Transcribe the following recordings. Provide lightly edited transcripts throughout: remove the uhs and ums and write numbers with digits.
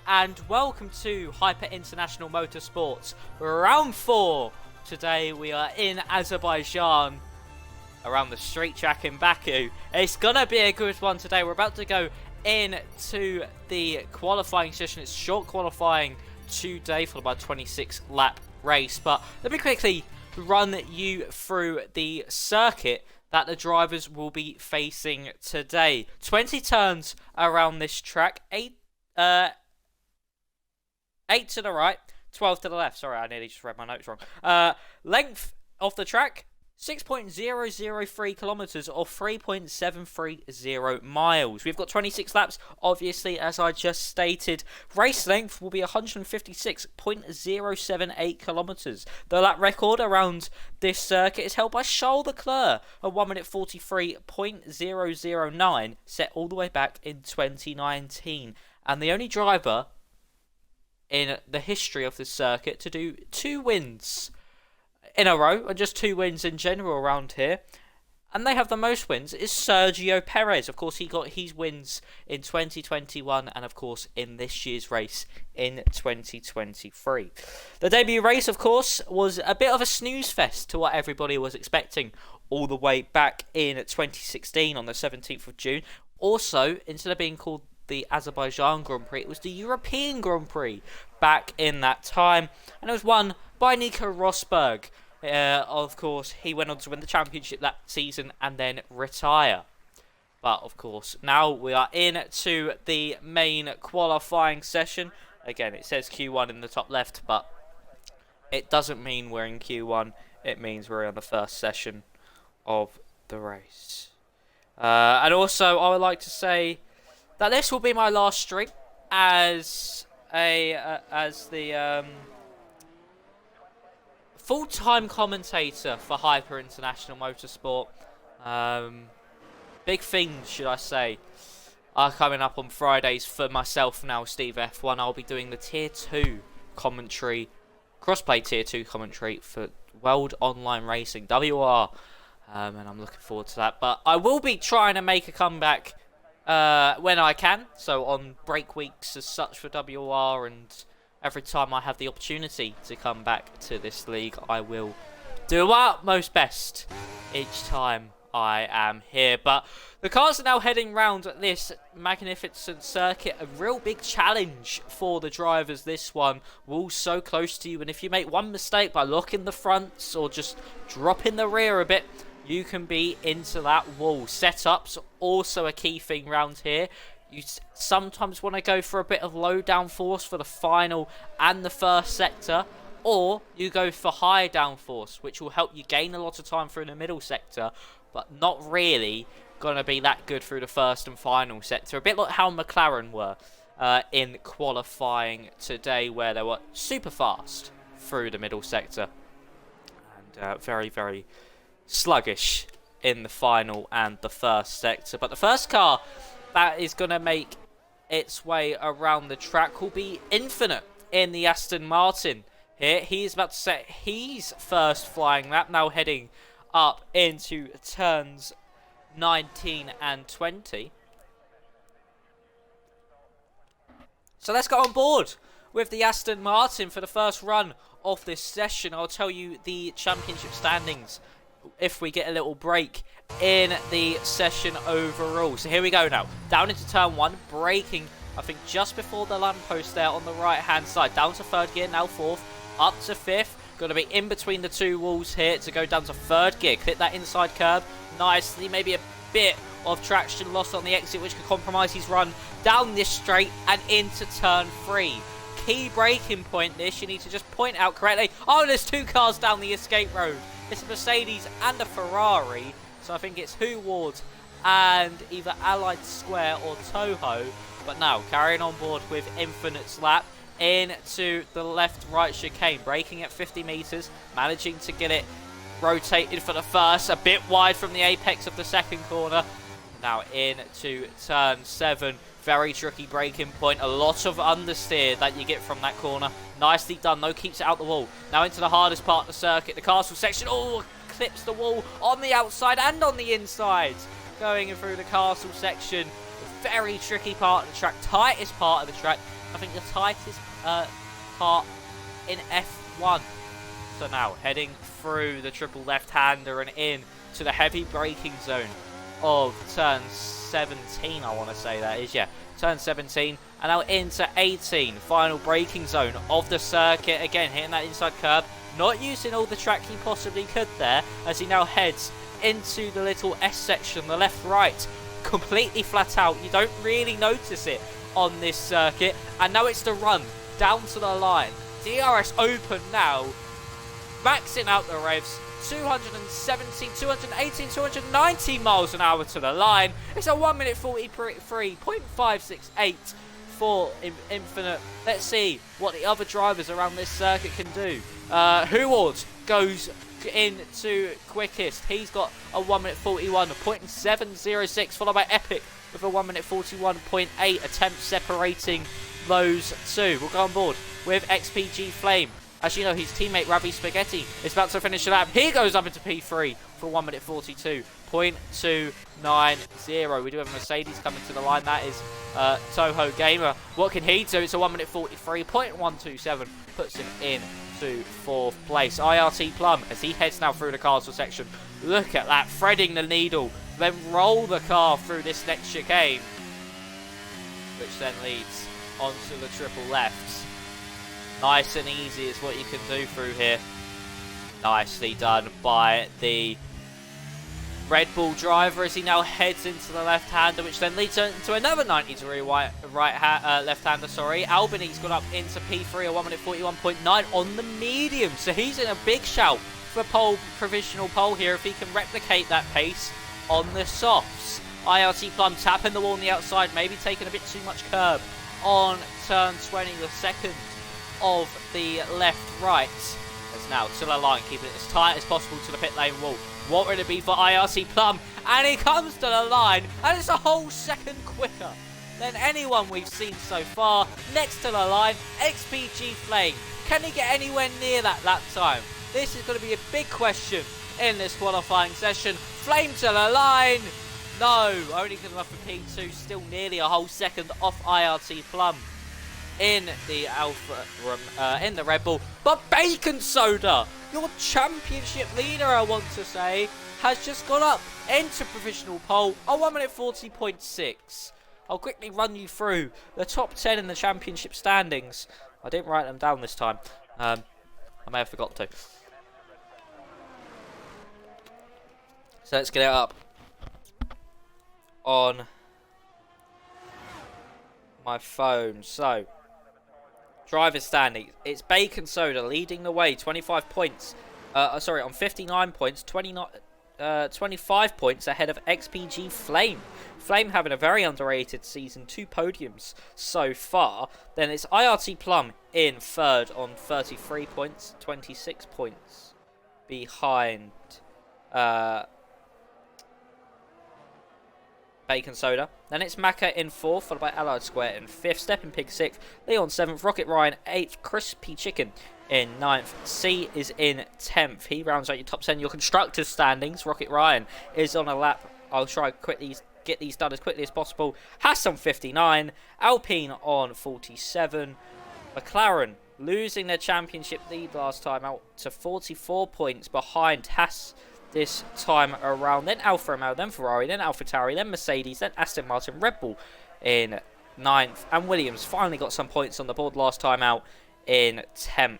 and welcome to Hyper International Motorsports Round 4. Today we are in Azerbaijan around the street track in Baku. It's gonna be a good one today. We're about to go into the qualifying session. It's short qualifying today, followed by a 26 lap race. But let me quickly run you through the circuit that the drivers will be facing today. 20 turns around this track, 8 to the right, 12 to the left. Sorry, I nearly just read my notes wrong. Length of the track, 6.003 kilometers or 3.730 miles. We've got 26 laps, obviously, as I just stated. Race length will be 156.078 kilometers. The lap record around this circuit is held by Charles Leclerc, a 1 minute 43.009, set all the way back in 2019. And the only driver in the history of this circuit to do 2 wins in a row, and just 2 wins in general around here, and they have the most wins, is Sergio Perez. Of course, he got his wins in 2021 and of course in this year's race in 2023. The debut race, of course, was a bit of a snooze fest to what everybody was expecting all the way back in 2016 on the 17th of June. Also, instead of being called the Azerbaijan Grand Prix, it was the European Grand Prix back in that time, and it was won by Nico Rosberg. Of course, he went on to win the championship that season and then retire. But of course, now we are into the main qualifying session. Again, it says Q1 in the top left, but it doesn't mean we're in Q1. It means we're on the first session of the race. And also, I would like to say that this will be my last stream as the full-time commentator for Hyper International Motorsport. Big things, should I say, are coming up on Fridays for myself now, Steve F1. I'll be doing the Tier 2 commentary, crossplay Tier 2 commentary for World Online Racing, WR, and I'm looking forward to that. But I will be trying to make a comeback when I can, so on break weeks as such for WR, and every time I have the opportunity to come back to this league, I will do my utmost best each time I am here. But the cars are now heading round this magnificent circuit. A real big challenge for the drivers, this one. Walls so close to you, and if you make one mistake by locking the fronts or just dropping the rear a bit, you can be into that wall. Setups also a key thing round here. You sometimes want to go for a bit of low downforce for the final and the first sector, or you go for high downforce, which will help you gain a lot of time through the middle sector, but not really going to be that good through the first and final sector. A bit like how McLaren were in qualifying today, where they were super fast through the middle sector and very, very sluggish in the final and the first sector. But the first car that is going to make its way around the track will be Infinite in the Aston Martin. Here, he is about to set his first flying lap, now heading up into turns 19 and 20. So let's go on board with the Aston Martin for the first run of this session. I'll tell you the championship standings if we get a little break in the session overall. So here we go now. Down into turn 1, braking, I think, just before the lamppost there on the right-hand side. Down to 3rd gear, now 4th, up to 5th. Going to be in between the 2 walls here to go down to 3rd gear. Clip that inside curb nicely. Maybe a bit of traction lost on the exit, which could compromise his run down this straight and into turn 3. Key braking point this. You need to just point out correctly. Oh, there's 2 cars down the escape road. It's a Mercedes and a Ferrari, so I think it's Who Ward and either Allied Square or Toho. But now, carrying on board with Infinite's lap into the left-right chicane, braking at 50 metres, managing to get it rotated for the first, a bit wide from the apex of the second corner. Now into turn 7. Very tricky braking point. A lot of understeer that you get from that corner. Nicely done, though. Keeps it out the wall. Now into the hardest part of the circuit, the castle section. Oh, clips the wall on the outside and on the inside. Going through the castle section. Very tricky part of the track. Tightest part of the track. I think, the tightest part in F1. So now, heading through the triple left-hander and in to the heavy braking zone of turn 17, I want to say that is, yeah. Turn 17, and now into 18. Final braking zone of the circuit. Again, hitting that inside curb. Not using all the track he possibly could there, as he now heads into the little S section, the left-right. Completely flat out. You don't really notice it on this circuit. And now it's the run down to the line. DRS open now. Maxing out the revs. 217, 218, 219 miles an hour to the line. It's a 1 minute 43.568 for Infinite. Let's see what the other drivers around this circuit can do. Huward goes into quickest. He's got a 1 minute 41.706, followed by Epic with a 1 minute 41.8 attempt separating those two. We'll go on board with XPG Flame. As you know, his teammate Ravi Spaghetti is about to finish the lap. He goes up into P3 for 1 minute 42.290. We do have a Mercedes coming to the line. That is Toho Gamer. What can he do? It's a 1 minute 43.127. Puts him into 4th place. IRT Plum, as he heads now through the castle section. Look at that, threading the needle. Then roll the car through this next chicane, which then leads onto the triple lefts. Nice and easy is what you can do through here. Nicely done by the Red Bull driver as he now heads into the left-hander, which then leads into another 90-degree left-hander. Albany's got up into P3, a 1 minute 41.9 on the medium. So he's in a big shout for provisional pole here if he can replicate that pace on the softs. IRT Plum tapping the wall on the outside, maybe taking a bit too much curb on turn 20, the second of the left-right. As now to the line, keeping it as tight as possible to the pit lane wall. What would it be for IRC Plum? And he comes to the line, and it's a whole second quicker than anyone we've seen so far. Next to the line, XPG Flame. Can he get anywhere near that lap time? This is going to be a big question in this qualifying session. Flame to the line. No, only good enough for P2. Still nearly a whole second off IRT Plum in the in the Red Bull. But Bacon Soda, your championship leader, I want to say, has just gone up into provisional pole, a 1 minute 40.6. I'll quickly run you through the top 10 in the championship standings. I didn't write them down this time. I may have forgot to. So let's get it up on my phone. So, driver's standings. It's Bacon Soda leading the way, 25 points. On 59 points, 25 points ahead of XPG Flame. Flame having a very underrated season, 2 podiums so far. Then it's IRT Plum in third on 33 points, 26 points behind Bacon Soda. Then it's Macca in 4th, followed by Allied Square in 5th, Stepping Pig 6th, Leon 7th, Rocket Ryan 8th, Crispy Chicken in 9th, C is in 10th. He rounds out your top 10. Your constructors standings, Rocket Ryan is on a lap. I'll try quickly get these done as quickly as possible. Haas on 59, Alpine on 47, McLaren losing their championship lead last time out to 44 points behind Haas this time around. Then Alfa Romeo, then Ferrari, then AlphaTauri, then Mercedes, then Aston Martin, Red Bull in 9th, and Williams finally got some points on the board last time out in 10th.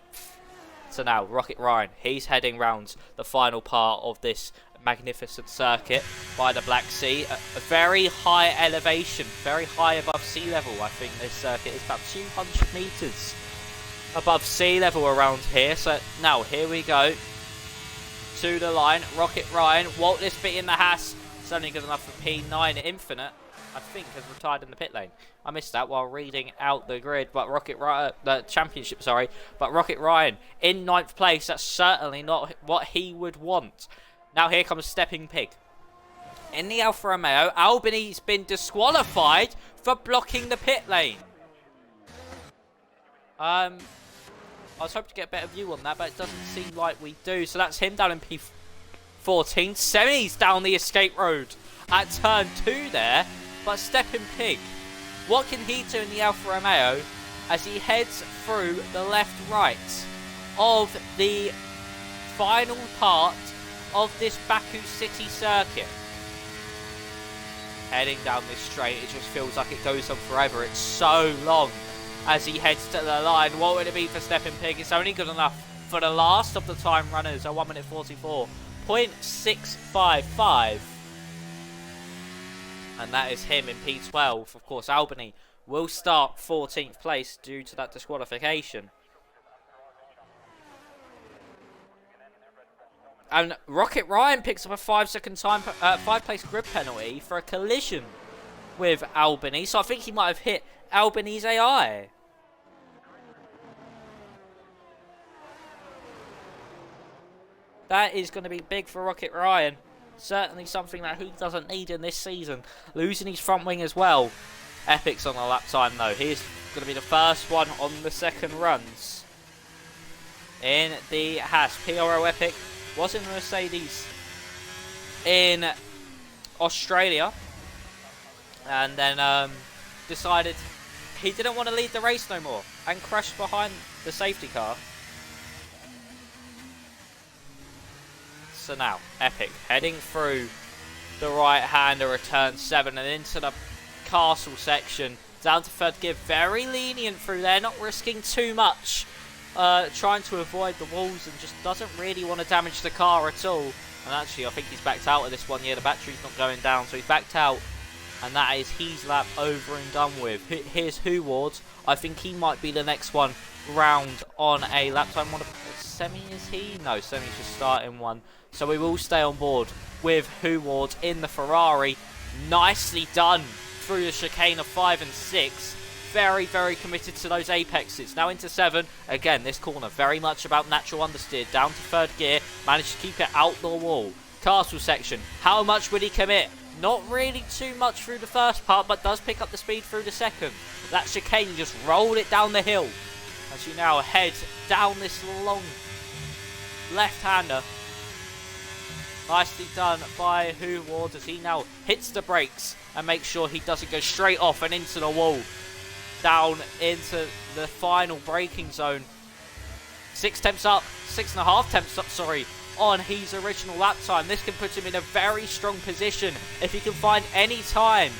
So now Rocket Ryan, he's heading round the final part of this magnificent circuit by the Black Sea. A very high elevation, very high above sea level. I think this circuit is about 200 metres above sea level around here. So now here we go to the line. Rocket Ryan, Walt Lisby in the Haas. It's only good enough for P9. Infinite, I think, has retired in the pit lane. I missed that while reading out the grid, but the championship, sorry. But Rocket Ryan in 9th place. That's certainly not what he would want. Now here comes Stepping Pig. In the Alfa Romeo, Albany's been disqualified for blocking the pit lane. I was hoping to get a better view on that, but it doesn't seem like we do. So that's him down in P14. Semi's down the escape road at turn 2 there. But Stepping Pig, what can he do in the Alfa Romeo as he heads through the left-right of the final part of this Baku City circuit. Heading down this straight, it just feels like it goes on forever. It's so long as he heads to the line. What would it be for Stephen Pig? It's only good enough for the last of the time runners, a 1 minute 44.655. And that is him in P12. Of course, Albany will start 14th place due to that disqualification. And Rocket Ryan picks up a 5-place grid penalty for a collision with Albany. So I think he might have hit Albany's AI. That is going to be big for Rocket Ryan. Certainly something that he doesn't need in this season. Losing his front wing as well. Epic's on the lap time though. He's going to be the first one on the second runs. In the Haas. PRO Epic was in the Mercedes in Australia. And then decided he didn't want to lead the race no more. And crashed behind the safety car. So now, Epic heading through the right-hander at turn 7 and into the castle section. Down to third gear, very lenient through there, not risking too much. Trying to avoid the walls and just doesn't really want to damage the car at all. And actually, I think he's backed out of this one. Yeah, the battery's not going down, so he's backed out. And that is his lap over and done with. Here's Huward. I think he might be the next one round on a lap time. What semi is he? No, semi's just starting one. So we will stay on board with Huward in the Ferrari. Nicely done through the chicane of 5 and 6. Very, very committed to those apexes. Now into 7. Again, this corner very much about natural understeer. Down to third gear. Managed to keep it out the wall. Castle section. How much would he commit? Not really too much through the first part, but does pick up the speed through the second. That chicane, just rolled it down the hill. As you now head down this long left-hander. Nicely done by Huward as he now hits the brakes and makes sure he doesn't go straight off and into the wall. Down into the final braking zone. 6.5 temps up, on his original lap time. This can put him in a very strong position if he can find any time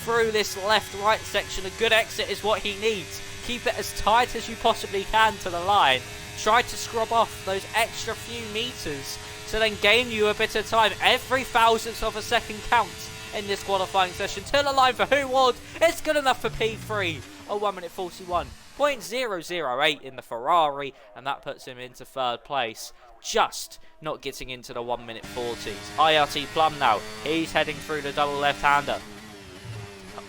through this left-right section. A good exit is what he needs. Keep it as tight as you possibly can to the line. Try to scrub off those extra few meters to then gain you a bit of time. Every thousandth of a second counts in this qualifying session. To the line for Huward. It's good enough for P3. A 1 minute 41.008 in the Ferrari. And that puts him into third place. Just not getting into the 1 minute 40s. IRT Plum now. He's heading through the double left-hander.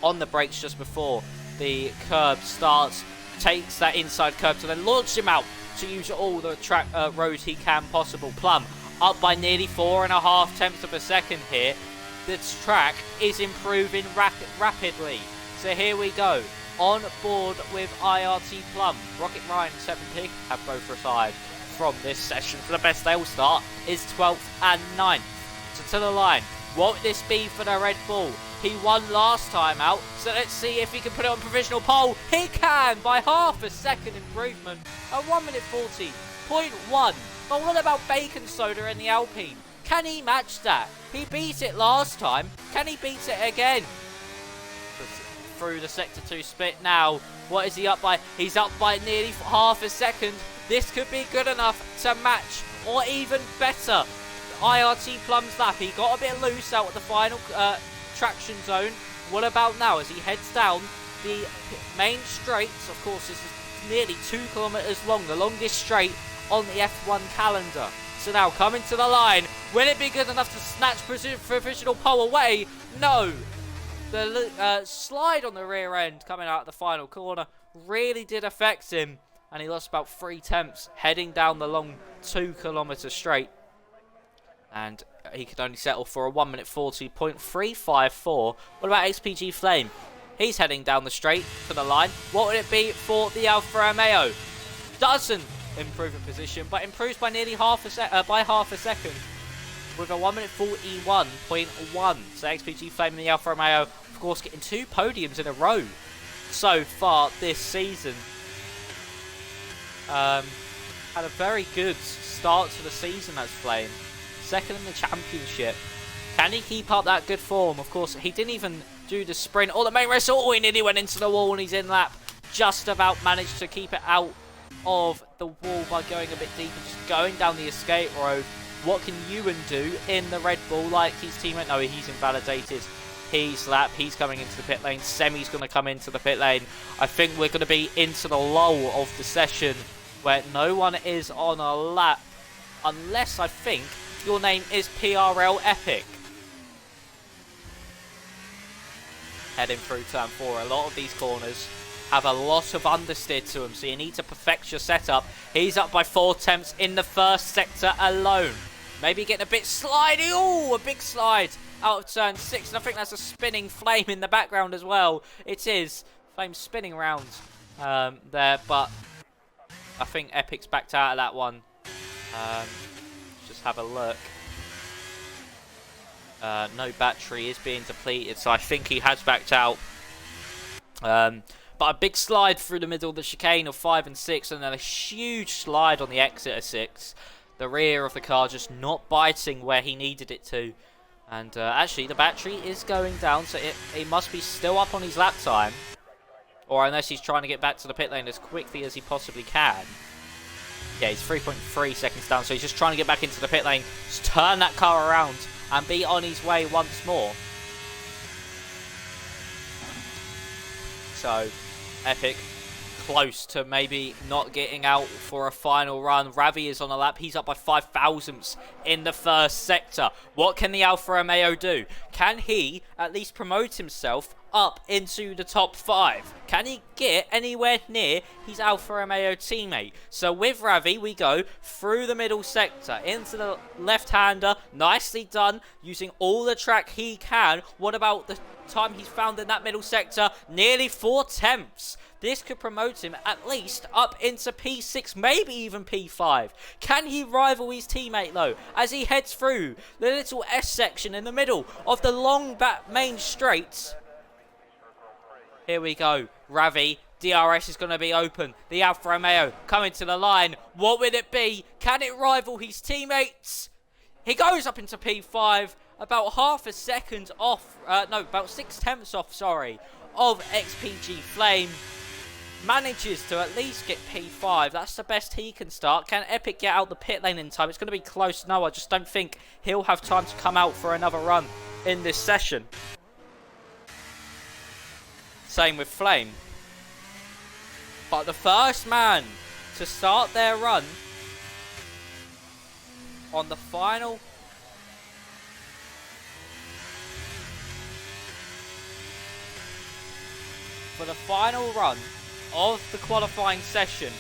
On the brakes just before the curb starts. Takes that inside curb to then launch him out to use all the track roads he can possible. Plum up by nearly 4.5 tenths of a second here. This track is improving rapidly. So here we go. On board with IRT Plum. Rocket Ryan and 7 Pig have both retired from this session. So the best they'll start is 12th and 9th. So to the line. What would this be for the Red Bull? He won last time out, so let's see if he can put it on provisional pole. He can, by half a second improvement. A 1 minute 40.1. But what about Bacon Soda in the Alpine? Can he match that? He beat it last time. Can he beat it again? Through the Sector 2 split now. What is he up by? He's up by nearly half a second. This could be good enough to match, or even better, IRT Plum's lap. He got a bit loose out at the final traction zone. What about now as he heads down the main straight? Of course, this is nearly 2 kilometers long, the longest straight on the F1 calendar. So now coming to the line. Will it be good enough to snatch provisional pole away? No. The slide on the rear end coming out of the final corner really did affect him, and he lost about 3 tenths heading down the long 2 kilometer straight. And he could only settle for a 1 minute 40.354. What about XPG Flame? He's heading down the straight for the line. What would it be for the Alfa Romeo? Doesn't improve in position, but improves by nearly half a second with a 1 minute 41.1. So XPG Flame and the Alfa Romeo, of course, getting 2 podiums in a row so far this season. Had a very good start to the season as Flame. Second in the championship. Can he keep up that good form? Of course, he didn't even do the sprint or the main race. Oh, he nearly went into the wall and he's in lap. Just about managed to keep it out of the wall by going a bit deeper, just going down the escape road. What can Ewan do in the Red Bull like his teammate? No, he's invalidated. He's lap. He's coming into the pit lane. Semi's going to come into the pit lane. I think we're going to be into the lull of the session where no one is on a lap unless I think your name is PRL Epic. Heading through turn 4. A lot of these corners have a lot of understeer to them, so you need to perfect your setup. He's up by 4 tenths in the first sector alone. Maybe getting a bit slidey. Oh, a big slide out of turn 6. And I think that's a spinning Flame in the background as well. It is. Flame spinning around there, but I think Epic's backed out of that one. Just have a look. No battery is being depleted, so I think he has backed out. But a big slide through the middle of the chicane of 5 and 6, and then a huge slide on the exit of 6. The rear of the car just not biting where he needed it to. And actually, the battery is going down, so it must be still up on his lap time. Or unless he's trying to get back to the pit lane as quickly as he possibly can. Yeah, he's 3.3 seconds down, so he's just trying to get back into the pit lane. Just turn that car around and be on his way once more. So, Epic close to maybe not getting out for a final run. Ravi is on a lap. He's up by 5 thousandths in the first sector. What can the Alfa Romeo do? Can he at least promote himself up into the top 5? Can he get anywhere near his Alfa Romeo teammate? So with Ravi, we go through the middle sector into the left-hander. Nicely done, using all the track he can. What about the time he's found in that middle sector? Nearly 4 tenths. This could promote him at least up into P6, maybe even P5. Can he rival his teammate though, as he heads through the little S section in the middle of the long back main straight? Here we go. Ravi, DRS is going to be open. The Alfa Romeo coming to the line. What would it be? Can it rival his teammates? He goes up into P5, about half a second off, about 6 tenths off, sorry, of XPG Flame. Manages to at least get P5. That's the best he can start. Can Epic get out the pit lane in time? It's going to be close. No, I just don't think he'll have time to come out for another run in this session. Same with Flame. But the first man to start their run on the final run of the qualifying session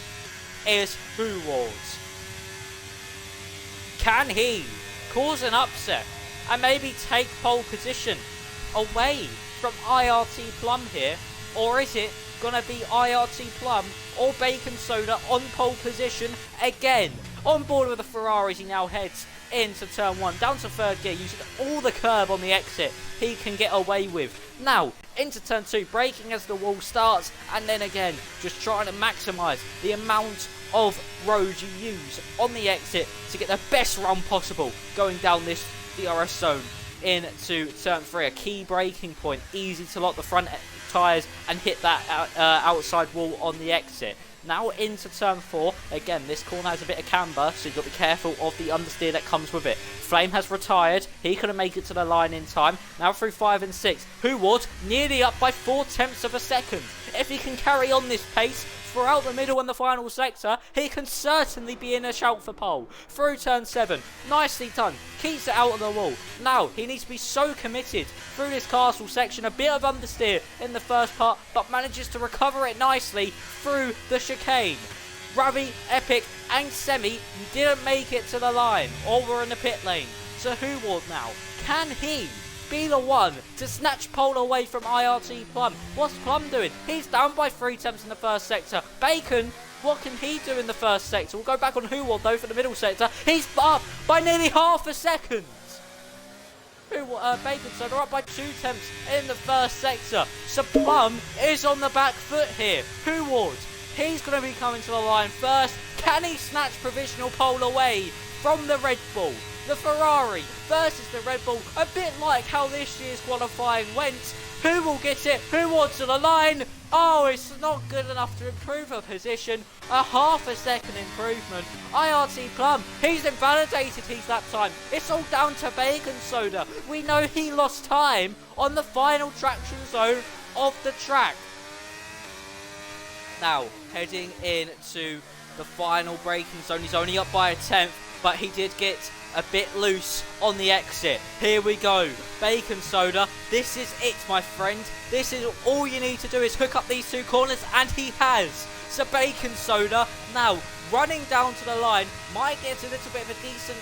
is Huward. Can he cause an upset and maybe take pole position away from IRT Plum here? Or is it going to be IRT Plum or Bacon Soda on pole position again? On board with the Ferraris, he now heads into turn 1, down to third gear, using all the curb on the exit he can get away with. Now, into turn 2, braking as the wall starts, and then again, just trying to maximise the amount of road you use on the exit to get the best run possible going down this DRS zone into turn 3. A key braking point, easy to lock the front tyres and hit that outside wall on the exit. Now into turn 4. Again, this corner has a bit of camber, so you've got to be careful of the understeer that comes with it. Flame has retired. He couldn't make it to the line in time. Now through 5 and 6. Huward nearly up by 4 tenths of a second. If he can carry on this pace throughout the middle and the final sector, he can certainly be in a shout for pole. Through turn 7. Nicely done. Keeps it out of the wall. Now, he needs to be so committed through this castle section. A bit of understeer in the first part, but manages to recover it nicely through the chicane. Ravi, Epic and Semi didn't make it to the line or were in the pit lane. So Huward now, can he be the one to snatch pole away from IRT Plum? What's Plum doing? He's down by 3 tenths in the first sector. Bacon, what can he do in the first sector? We'll go back on Huward though for the middle sector. He's up by nearly half a second. Bacon Soda up by 2 tenths in the first sector. So Plum is on the back foot here. Huward, He's going to be coming to the line first. Can he snatch provisional pole away from the Red Bull? The Ferrari versus the Red Bull, a bit like how this year's qualifying went. Who will get it? Who wants to the line? Oh, it's not good enough to improve a position. A half a second improvement. IRT Plum, he's invalidated his lap time. It's all down to Bacon Soda. We know he lost time on the final traction zone of the track. Now, heading into the final braking zone. He's only up by a tenth, but he did get a bit loose on the exit. Here we go. Bacon Soda, this is it, my friend. This is all you need to do is hook up these two corners, and he has. So Bacon Soda now running down to the line, might get a little bit of a decent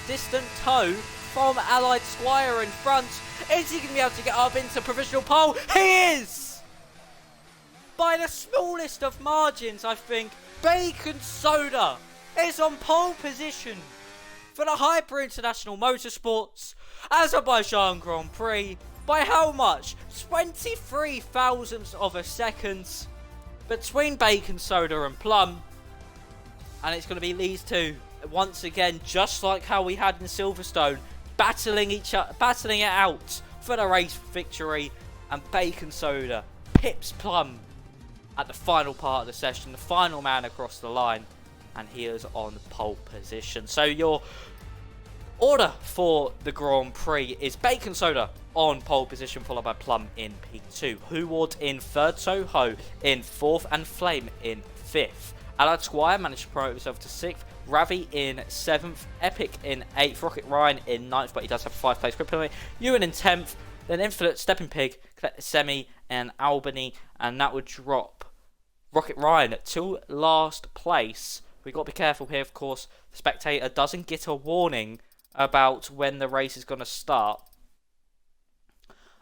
distant tow from Allied Squire in front. Is he going to be able to get up into provisional pole? He is! By the smallest of margins, I think, Bacon Soda is on pole position for the Hyper International Motorsports Azerbaijan Grand Prix. By how much? 23 thousandths of a second between Bacon Soda and Plum. And it's going to be these two, once again, just like how we had in Silverstone, battling it out for the race victory. And Bacon Soda pips Plum at the final part of the session, the final man across the line, and he is on pole position. So your order for the Grand Prix is Bacon Soda on pole position, followed by Plum in P2, Huward in third, Soho in fourth, and Flame in fifth. Allied Squire managed to promote himself to sixth, Ravi in seventh, Epic in eighth, Rocket Ryan in ninth, but he does have a 5th place grip limit, Ewan in 10th, then Infinite, Stepping Pig, Semi, and Albany, and that would drop Rocket Ryan to last place. We've got to be careful here, of course. The spectator doesn't get a warning about when the race is going to start.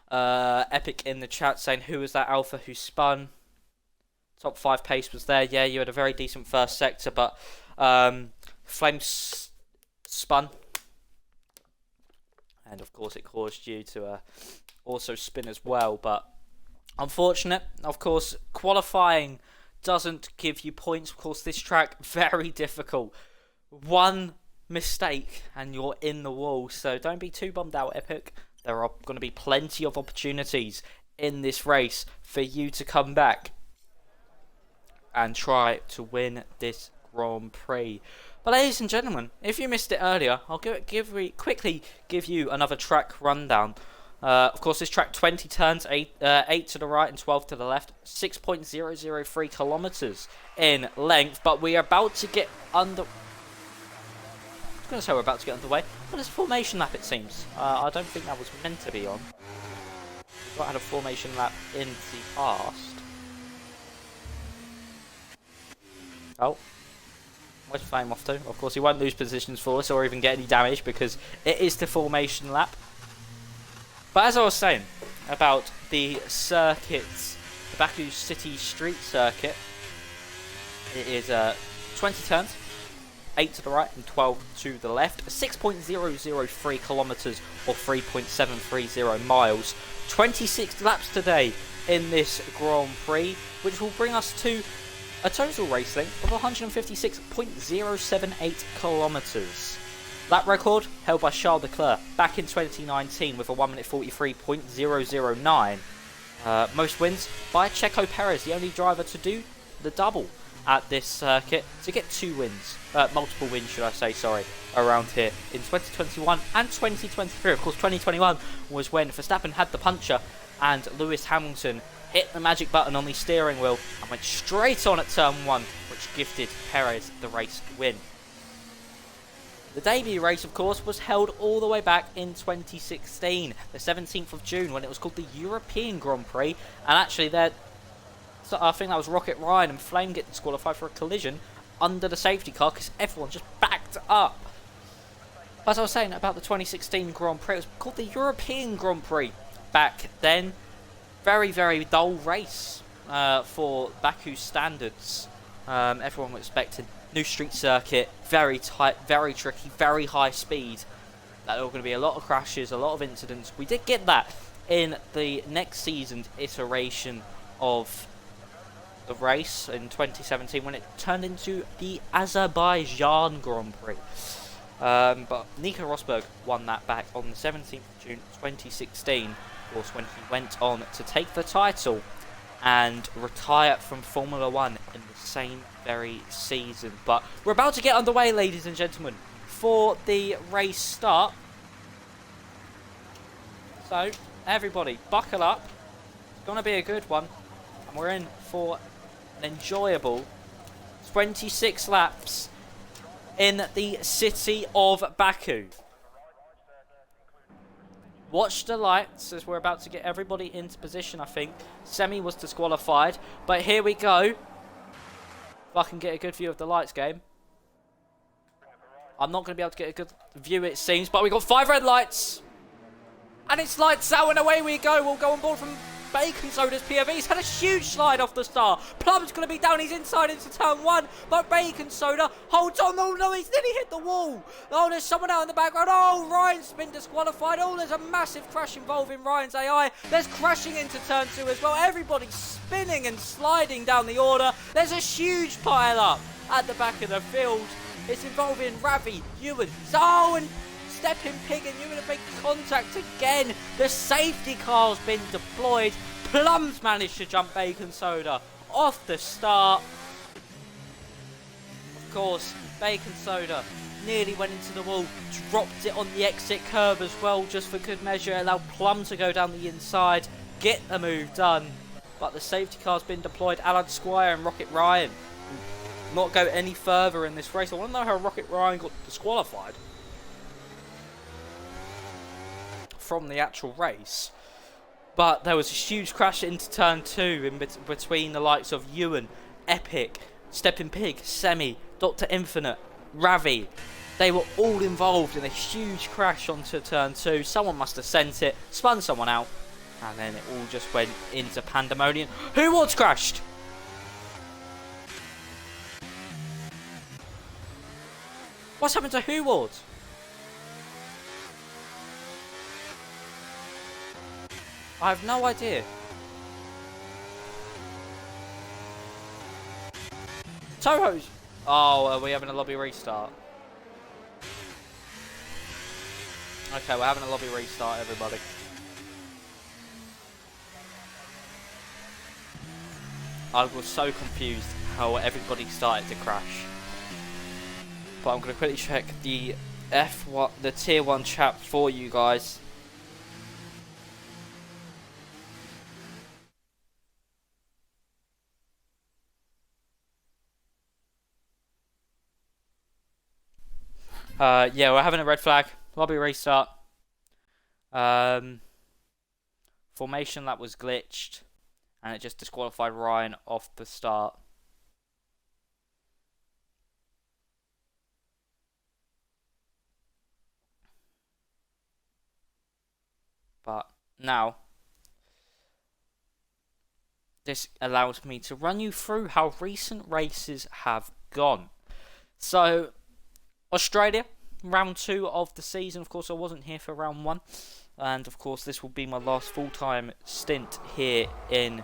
Epic in the chat saying, who was that Alpha who spun? Top 5 pace was there. Yeah, you had a very decent first sector, but Flame spun. And of course it caused you to also spin as well. But unfortunate. Of course, qualifying doesn't give you points. Of course, this track, very difficult. One mistake and you're in the wall. So don't be too bummed out, Epic. There are going to be plenty of opportunities in this race for you to come back and try to win this Grand Prix. But ladies and gentlemen, if you missed it earlier, I'll quickly give you another track rundown. Of course, this track 20 turns, 8 to the right and 12 to the left, 6.003 kilometers in length. But we are about to get under. I was going to say we're about to get underway, but it's a formation lap, it seems. I don't think that was meant to be on. We've not had a formation lap in the past. Oh. Where's Flame off to? Of course, he won't lose positions for us or even get any damage because it is the formation lap. But as I was saying about the circuits, the Baku City Street Circuit, it is 20 turns, 8 to the right and 12 to the left, 6.003 kilometers or 3.730 miles, 26 laps today in this Grand Prix, which will bring us to a total race length of 156.078 kilometers. Lap record held by Charles Leclerc back in 2019 with a 1 minute 43.009. Most wins by Checo Perez, the only driver to do the double at this circuit, to get 2 wins, multiple wins should I say, sorry, around here in 2021 and 2023. Of course, 2021 was when Verstappen had the puncher and Lewis Hamilton hit the magic button on the steering wheel and went straight on at turn 1, which gifted Perez the race win. The debut race, of course, was held all the way back in 2016, the 17th of June, when it was called the European Grand Prix. And actually, I think that was Rocket Ryan and Flame getting disqualified for a collision under the safety car because everyone just backed up. As I was saying about the 2016 Grand Prix, it was called the European Grand Prix back then. Very, very dull race for Baku standards. Everyone was expecting new street circuit, very tight, very tricky, very high speed. There were going to be a lot of crashes, a lot of incidents. We did get that in the next season's iteration of the race in 2017 when it turned into the Azerbaijan Grand Prix. But Nico Rosberg won that back on the 17th of June 2016, of course, when he went on to take the title and retire from Formula 1 in the same very season. But we're about to get underway, ladies and gentlemen, for the race start. So, everybody, buckle up. It's going to be a good one. And we're in for an enjoyable 26 laps in the city of Baku. Watch the lights as we're about to get everybody into position, I think. Semi was disqualified, but here we go. If I can get a good view of the lights, game. I'm not going to be able to get a good view, it seems, but we got 5 red lights. And it's lights out and away we go. We'll go on board from Bacon Soda's POV. He's had a huge slide off the start. Plum's going to be down. He's inside into turn 1. But Bacon Soda holds on. Oh, no, he's nearly hit the wall. Oh, there's someone out in the background. Oh, Ryan's been disqualified. Oh, there's a massive crash involving Ryan's AI. There's crashing into turn 2 as well. Everybody's spinning and sliding down the order. There's a huge pile up at the back of the field. It's involving Ravi, Ewan, and Stepping Pig, and you're going to make contact again. The safety car's been deployed. Plum's managed to jump Bacon Soda off the start. Of course, Bacon Soda nearly went into the wall, dropped it on the exit curve as well, just for good measure. Allowed Plum to go down the inside, get the move done. But the safety car's been deployed. Alan Squire and Rocket Ryan not go any further in this race. I want to know how Rocket Ryan got disqualified from the actual race. But there was a huge crash into turn 2 in between the likes of Ewan, Epic, Stepping Pig, Semi, Dr. Infinite, Ravi. They were all involved in a huge crash onto turn 2. Someone must have sent it, spun someone out, and then it all just went into pandemonium. Who was crashed? What's happened to Who Ward? I have no idea. Toho's. Oh, are we having a lobby restart? Okay, we're having a lobby restart, everybody. I was so confused how everybody started to crash. But I'm going to quickly check the F1, the tier 1 chat for you guys. Yeah, we're having a red flag. Lobby restart. Formation lap was glitched, and it just disqualified Ryan off the start. But now, this allows me to run you through how recent races have gone. So, Australia, round 2 of the season. Of course, I wasn't here for round 1. And, of course, this will be my last full-time stint here in...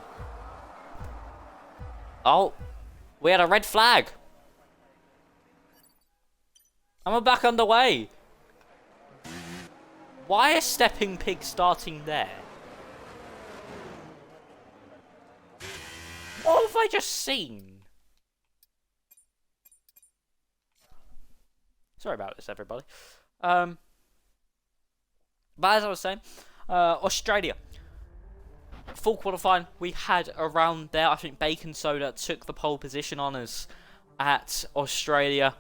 Oh, we had a red flag. And we're back underway. Why is Stepping Pig starting there? What have I just seen? Sorry about this, everybody. But as I was saying, Australia. Full qualifying, we had around there. I think Bacon Soda took the pole position on us at Australia.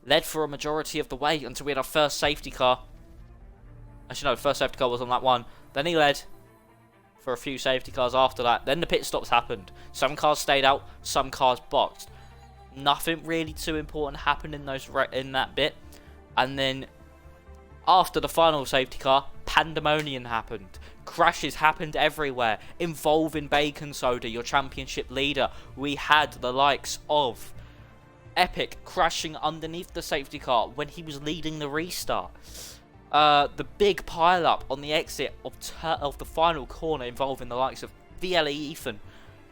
Led for a majority of the way until we had our first safety car. Actually, no, the first safety car was on lap 1. Then he led for a few safety cars after that. Then the pit stops happened. Some cars stayed out, some cars boxed. Nothing really too important happened in that bit. And then after the final safety car, pandemonium happened. Crashes happened everywhere, involving Bacon Soda, your championship leader. We had the likes of Epic crashing underneath the safety car when he was leading the restart. The big pile-up on the exit of the final corner involving the likes of VLE Ethan,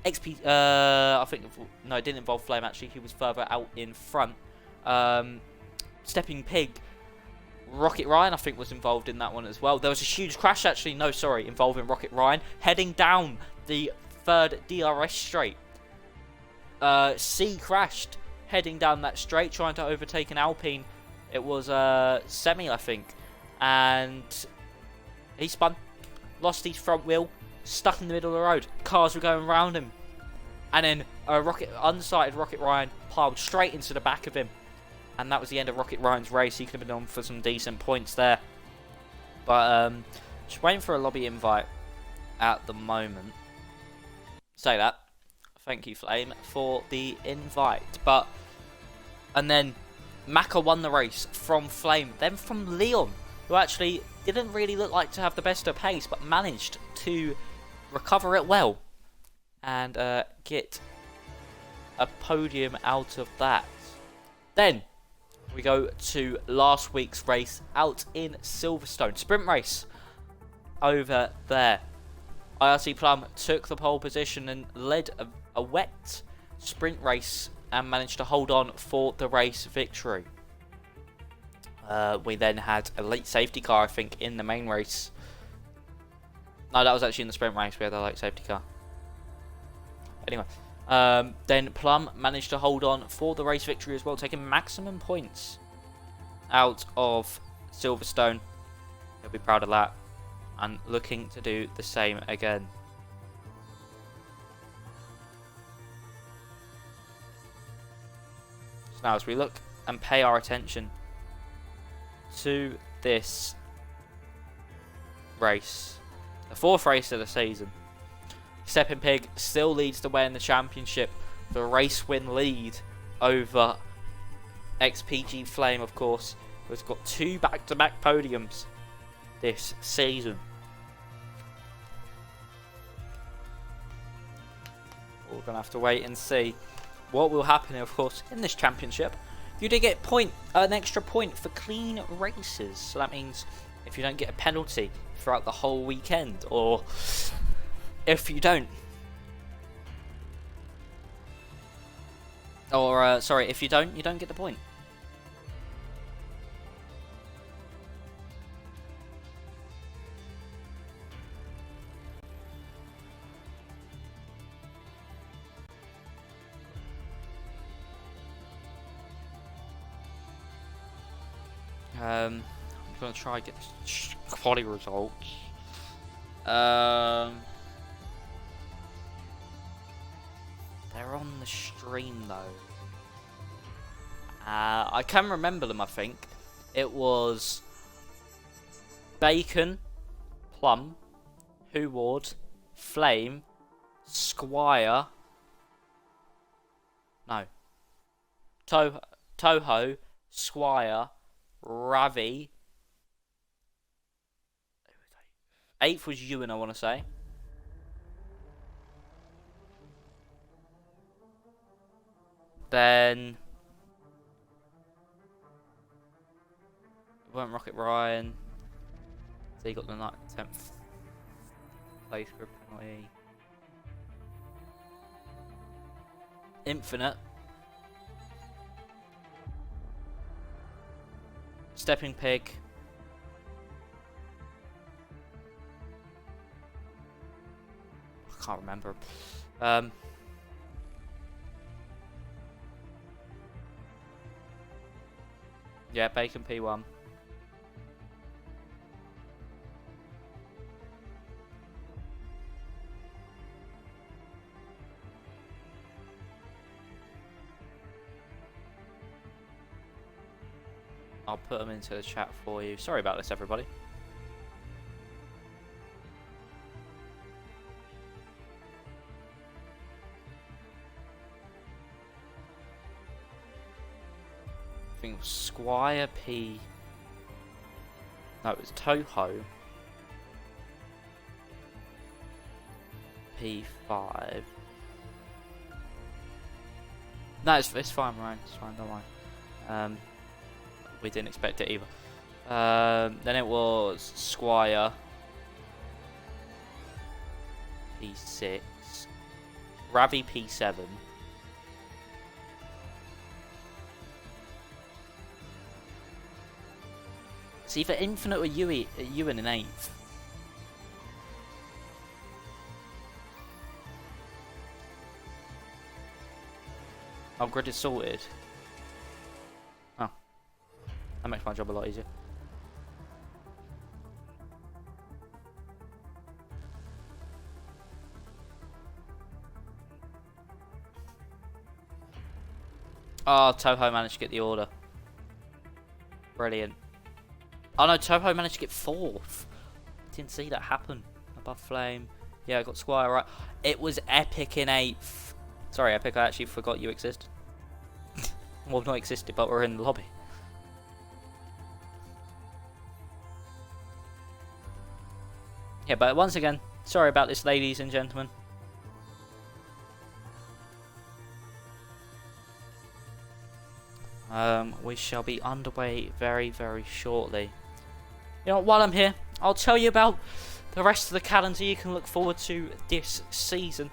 I think, no, it didn't involve Flame actually. He was further out in front. Stepping Pig, Rocket Ryan, I think, was involved in that one as well. There was a huge crash actually. No, sorry, involving Rocket Ryan heading down the third DRS straight. C crashed heading down that straight, trying to overtake an Alpine. It was Semi, I think, and he spun, lost his front wheel, stuck in the middle of the road. Cars were going around him, and then unsighted Rocket Ryan piled straight into the back of him, and that was the end of Rocket Ryan's race. He could have been on for some decent points there, but just waiting for a lobby invite at the moment. Say that. Thank you, Flame, for the invite. And then Maka won the race from Flame, then from Leon, who actually didn't really look like to have the best of pace, but managed to recover it well and get a podium out of that. Then we go to last week's race out in Silverstone. Sprint race over there. IRC Plum took the pole position and led a wet sprint race and managed to hold on for the race victory. We then had a late safety car, I think, in the main race. No, that was actually in the sprint race. We had a late safety car. Anyway, then Plum managed to hold on for the race victory as well, taking maximum points out of Silverstone. He'll be proud of that and looking to do the same again. So now as we look and pay our attention to this race, the fourth race of the season, Stepping Pig still leads the way in the championship. The race win lead over XPG Flame, of course, who's got 2 back-to-back podiums this season. We're going to have to wait and see what will happen, of course, in this championship. You do get an extra point for clean races. So that means if you don't get a penalty throughout the whole weekend, or if you don't, sorry, if you don't get the point. I'm going to try and get quality results. They're on the stream though. I can remember them, I think. It was Bacon, Plum, Who Ward, Flame, Squire. No. Toho, Squire, Ravi. 8th was Ewan, I want to say. Then it weren't Rocket Ryan. So he got the 10th place for a penalty. Infinite. Stepping Pig. I can't remember. Yeah, Bacon P1. I'll put them into the chat for you. Sorry about this, everybody. I think it was Squire P. No, it was Toho. P5. No, it's fine, Ryan. It's fine, don't worry. We didn't expect it either. Then it was Squire P6. Ravi P7. It's either Infinite or Ewan in 8th. Upgraded sorted. Oh. That makes my job a lot easier. Oh, Toho managed to get the order. Brilliant. Oh no, Toho managed to get 4th. Didn't see that happen. Above Flame. Yeah, I got Squire right. It was Epic in 8th. Sorry, Epic, I actually forgot you existed. Well, not existed, but we're in the lobby. Yeah, but once again, sorry about this, ladies and gentlemen. We shall be underway very, very shortly. You know, while I'm here, I'll tell you about the rest of the calendar you can look forward to this season.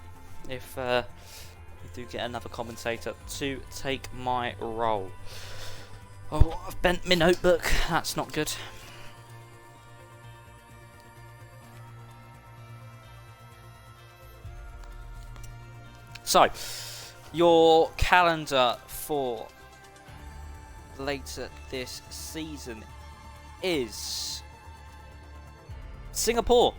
If we do get another commentator to take my role. Oh, I've bent my notebook. That's not good. So, your calendar for later this season is Singapore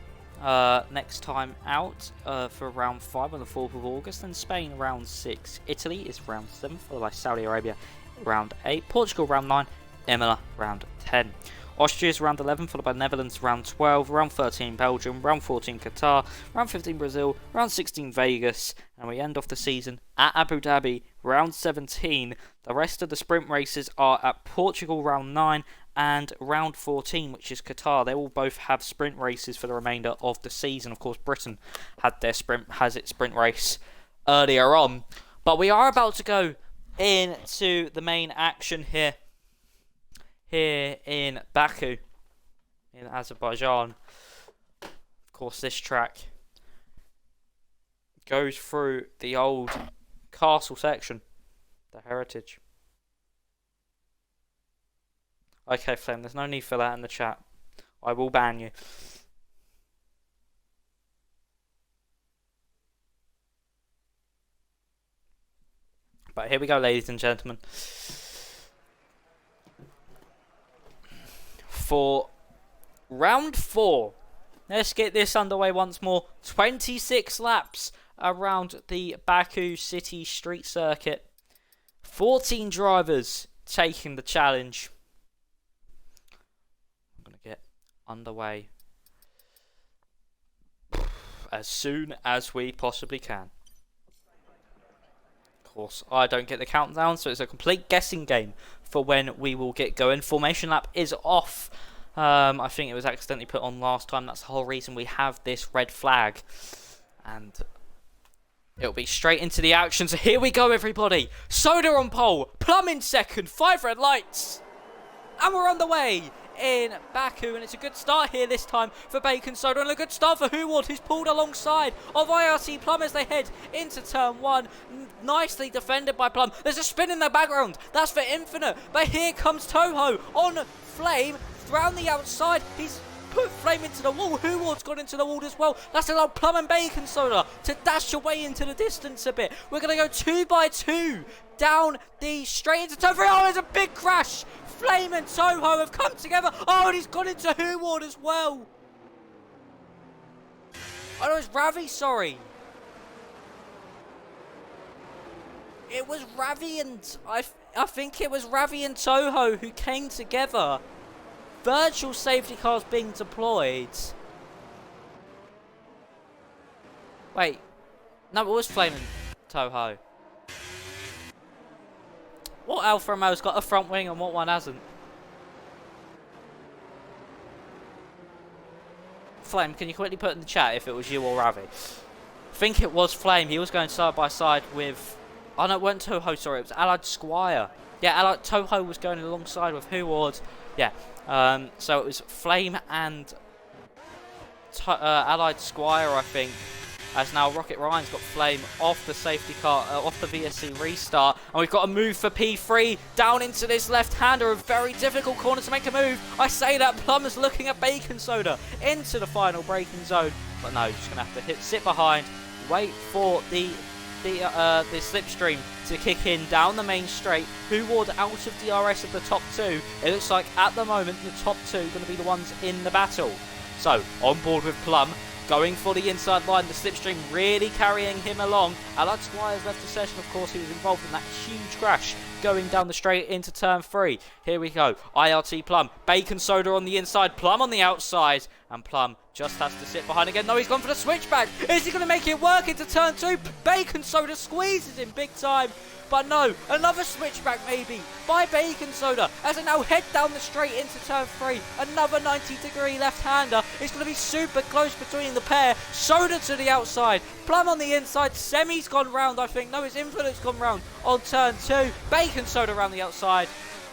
next time out for round 5 on the 4th of August, then Spain round 6, Italy is round 7 followed by Saudi Arabia round 8, Portugal round 9, Imola round 10. Austria is round 11, followed by Netherlands round 12, round 13 Belgium, round 14 Qatar, round 15 Brazil, round 16 Vegas, and we end off the season at Abu Dhabi, round 17. The rest of the sprint races are at Portugal round 9 and round 14, which is Qatar. They will both have sprint races for the remainder of the season. Of course, Britain has its sprint race earlier on, but we are about to go into the main action here in Baku, in Azerbaijan. Of course, this track goes through the old castle section, the heritage. Okay, Flem, there's no need for that in the chat. I will ban you. But here we go, ladies and gentlemen. For round 4, let's get this underway once more. 26 laps around the Baku City Street Circuit. 14 drivers taking the challenge. I'm going to get underway as soon as we possibly can. Of course, I don't get the countdown, so it's a complete guessing game for when we will get going. Formation lap is off. I think it was accidentally put on last time. That's the whole reason we have this red flag. And it'll be straight into the action. So here we go, everybody. Soda on pole. Plum in second. 5 red lights. And we're on the way in Baku, and it's a good start here this time for Bacon Soda, and a good start for Huward, who's pulled alongside of IRC Plum as they head into turn 1. Nicely defended by Plum. There's a spin in the background. That's for Infinite, but here comes Toho on Flame round the outside. He's put Flame into the wall. Huward's gone into the wall as well. That's allowed Plum and Bacon Soda to dash away into the distance a bit. We're going to go 2 by 2 down the straight into turn 3. Oh, there's a big crash. Flame and Toho have come together. Oh, and he's gone into Huward as well. Oh, no, it's Ravi, sorry. It was Ravi and... I think it was Ravi and Toho who came together. Virtual safety cars being deployed. Wait. No, it was Flame and Toho. What Alfa Romeo's got a front wing and what one hasn't? Flame, can you quickly put in the chat if it was you or Ravi? I think it was Flame. He was going side by side with... Oh no, it wasn't Toho, sorry. It was Allied Squire. Yeah, Toho was going alongside with Huward. Yeah. So it was Flame and Allied Squire, I think, as now Rocket Ryan's got Flame off the safety car, off the VSC restart, and we've got a move for P3 down into this left-hander, a very difficult corner to make a move. I say that, Plum is looking at Bacon Soda into the final braking zone, but no, just going to have to sit behind, wait for the slipstream to kick in down the main straight. Huward out of DRS of the top two. It looks like at the moment the top two are going to be the ones in the battle. So on board with Plum, going for the inside line, the slipstream really carrying him along. Alex Squires left the session, of course, he was involved in that huge crash going down the straight into turn 3. Here we go, IRT Plum, Bacon Soda on the inside, Plum on the outside, and Plum just has to sit behind again. No, he's gone for the switchback. Is he going to make it work into turn 2? Bacon Soda squeezes him big time. But no, another switchback maybe by Bacon Soda as they now head down the straight into turn 3. Another 90-degree left-hander. It's going to be super close between the pair. Soda to the outside, Plum on the inside. Semi's gone round, I think. No, it's Infinite's gone round on turn 2. Bacon Soda around the outside.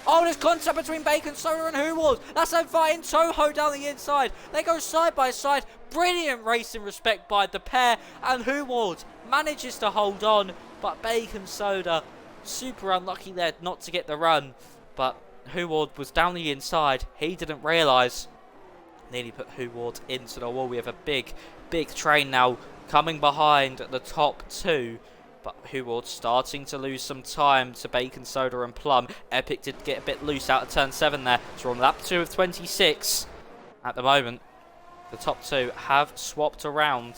Oh, there's contact between Bacon Soda and Huward. That's a fighting Toho down the inside. They go side by side. Brilliant racing respect by the pair. And Huward manages to hold on. But Bacon Soda, super unlucky there not to get the run. But Huward was down the inside. He didn't realise. Nearly put Huward into the wall. We have a big train now coming behind the top two. But Huward starting to lose some time to Bacon Soda and Plum. Epic did get a bit loose out of turn 7 there. So we're on lap 2 of 26. At the moment, the top two have swapped around.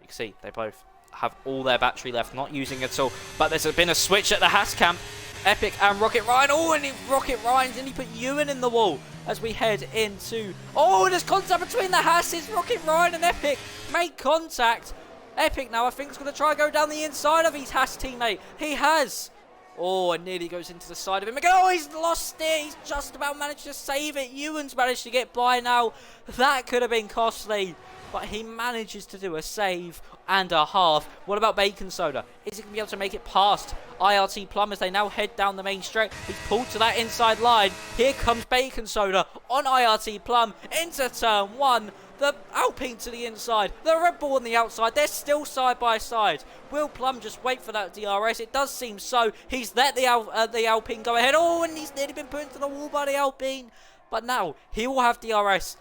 You can see they both have all their battery left, not using it at all. But there's been a switch at the Haas camp. Epic and Rocket Ryan. Oh, and Rocket Ryan's and he put Ewan in the wall as we head into... Oh, there's contact between the Haas's. Rocket Ryan and Epic make contact. Epic now, I think, is going to try and go down the inside of his Haas teammate. He has. Oh, and nearly goes into the side of him again. Oh, he's lost it. He's just about managed to save it. Ewan's managed to get by now. That could have been costly. But he manages to do a save and a half. What about Bacon Soda? Is he going to be able to make it past IRT Plum as they now head down the main straight? He's pulled to that inside line. Here comes Bacon Soda on IRT Plum into turn 1. The Alpine to the inside, the Red Bull on the outside. They're still side by side. Will Plum just wait for that DRS? It does seem so. He's let the Alpine go ahead. Oh, and he's nearly been put into the wall by the Alpine. But now he will have DRS.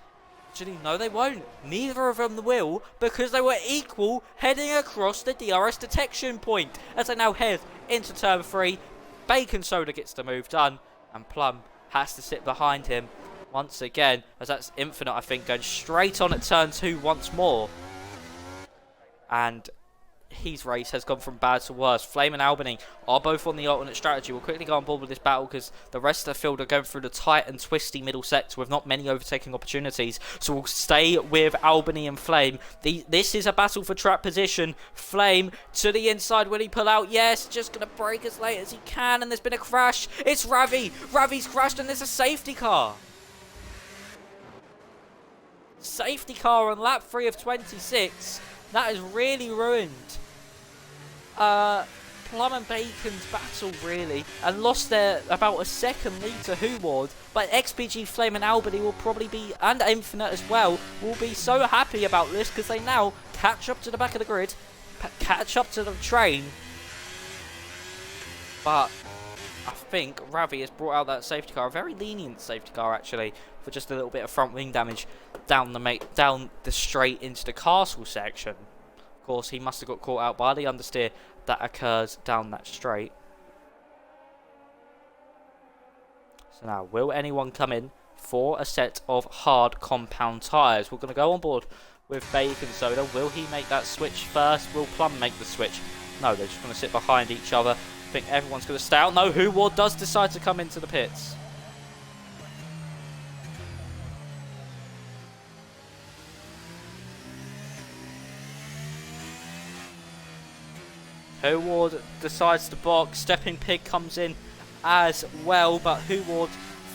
Actually, no, they won't. Neither of them will, because they were equal heading across the DRS detection point. As they now head into turn 3, Bacon Soda gets the move done, and Plum has to sit behind him once again, as that's Infinite, I think, going straight on at turn 2 once more. And his race has gone from bad to worse. Flame and Albany are both on the alternate strategy. We'll quickly go on board with this battle because the rest of the field are going through the tight and twisty middle sector with not many overtaking opportunities. So we'll stay with Albany and Flame. This is a battle for track position. Flame to the inside. Will he pull out? Yes, just going to brake as late as he can. And there's been a crash. It's Ravi. Ravi's crashed and there's a safety car. Safety car on lap 3 of 26. That has really ruined Plum and Bacon's battle, really, and lost their about a second lead to Huward. But XPG, Flame and Albany will probably be, and Infinite as well, will be so happy about this because they now catch up to the back of the grid, catch up to the train. But I think Ravi has brought out that safety car, a very lenient safety car actually, for just a little bit of front wing damage down the straight into the castle section. Of course, he must have got caught out by the understeer that occurs down that straight. So now, will anyone come in for a set of hard compound tyres? We're going to go on board with Bacon Soda. Will he make that switch first? Will Plum make the switch? No, they're just going to sit behind each other. I think everyone's going to stay out. No, Huward does decide to come into the pits. Huward decides to box. Stepping Pig comes in as well, but Huward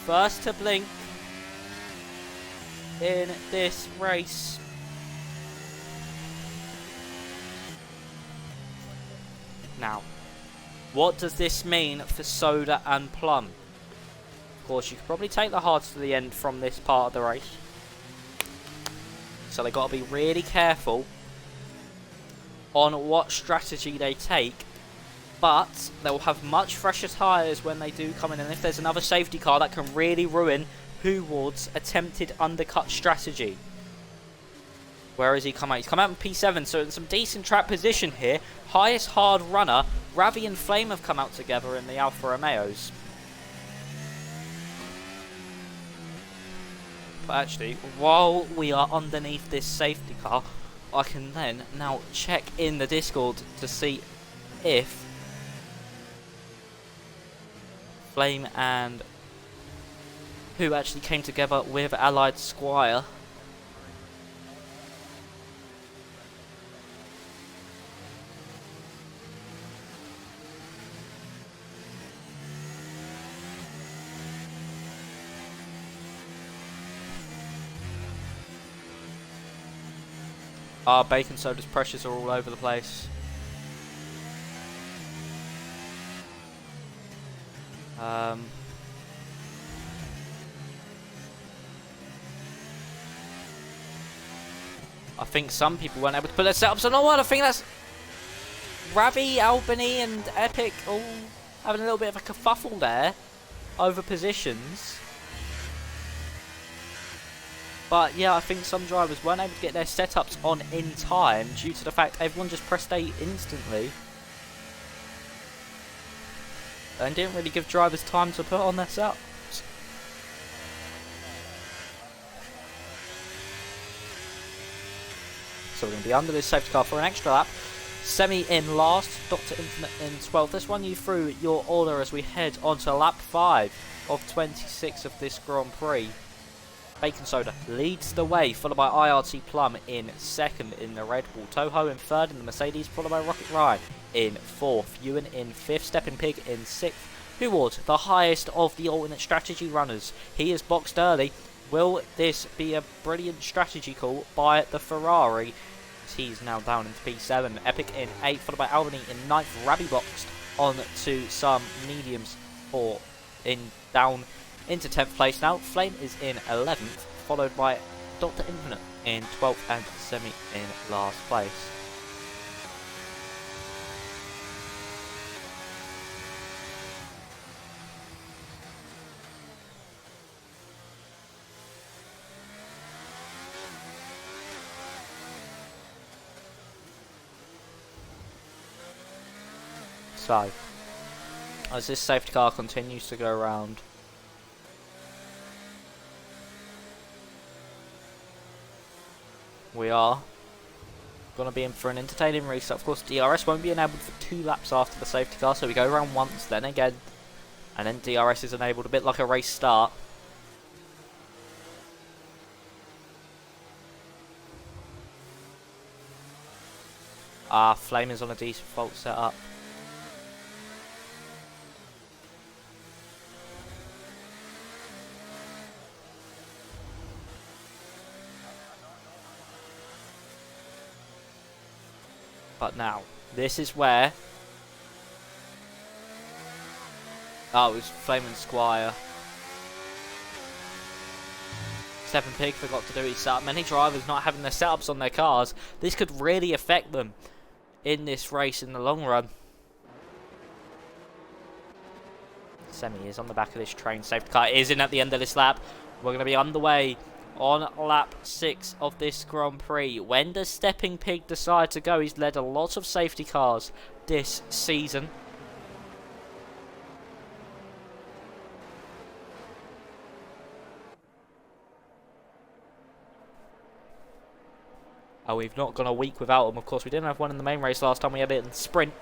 first to blink in this race. Now, what does this mean for Soda and Plum? Of course, you could probably take the hards to the end from this part of the race. So they've got to be really careful on what strategy they take, but they'll have much fresher tyres when they do come in, and if there's another safety car, that can really ruin Huward's attempted undercut strategy. Where has he come out? He's come out in P7, so in some decent track position here. Highest hard runner, Ravi and Flame have come out together in the Alfa Romeos. But actually, while we are underneath this safety car, I can then now check in the Discord to see if Flame and who actually came together with Allied Squire. Our Bacon Soda's pressures are all over the place. I think some people weren't able to put their setups on. Oh, I think that's Ravi, Albany and Epic all having a little bit of a kerfuffle there over positions. But yeah, I think some drivers weren't able to get their setups on in time due to the fact everyone just pressed A instantly. And didn't really give drivers time to put on their setups. So we're going to be under this safety car for an extra lap. Semi in last, Dr. Infinite in 12th. Let's run you through your order as we head on to lap 5 of 26 of this Grand Prix. Bacon Soda leads the way, followed by IRT Plum in 2nd in the Red Bull. Toho in 3rd in the Mercedes, followed by Rocket Ryan in 4th. Ewan in 5th, Stepping Pig in 6th. Huward, the highest of the alternate strategy runners. He is boxed early. Will this be a brilliant strategy call by the Ferrari? He's now down into P7. Epic in 8th, followed by Albany in 9th. Rabbi boxed on to some mediums for down into 10th place now. Flame is in 11th, followed by Dr. Infinite in 12th and Semi in last place. So, as this safety car continues to go around, we are going to be in for an entertaining race. Of course, DRS won't be enabled for 2 laps after the safety car, so we go around once, then again, and then DRS is enabled, a bit like a race start. Flame is on a default setup. But now, this is where... Oh, it was Flame and Squire. Stepping Pig forgot to do his setup. Many drivers not having their setups on their cars. This could really affect them in this race in the long run. Semi is on the back of this train. Safety car is in at the end of this lap. We're going to be underway on lap 6 of this Grand Prix. When does Stepping Pig decide to go? He's led a lot of safety cars this season. Oh, we've not gone a week without him. Of course, we didn't have one in the main race last time. We had it in the sprint.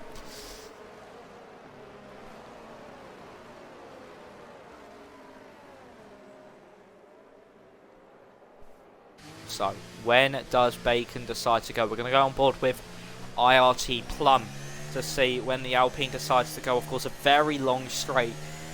So, when does Bacon decide to go? We're going to go on board with IRT Plum to see when the Alpine decides to go. Of course, a very long straight,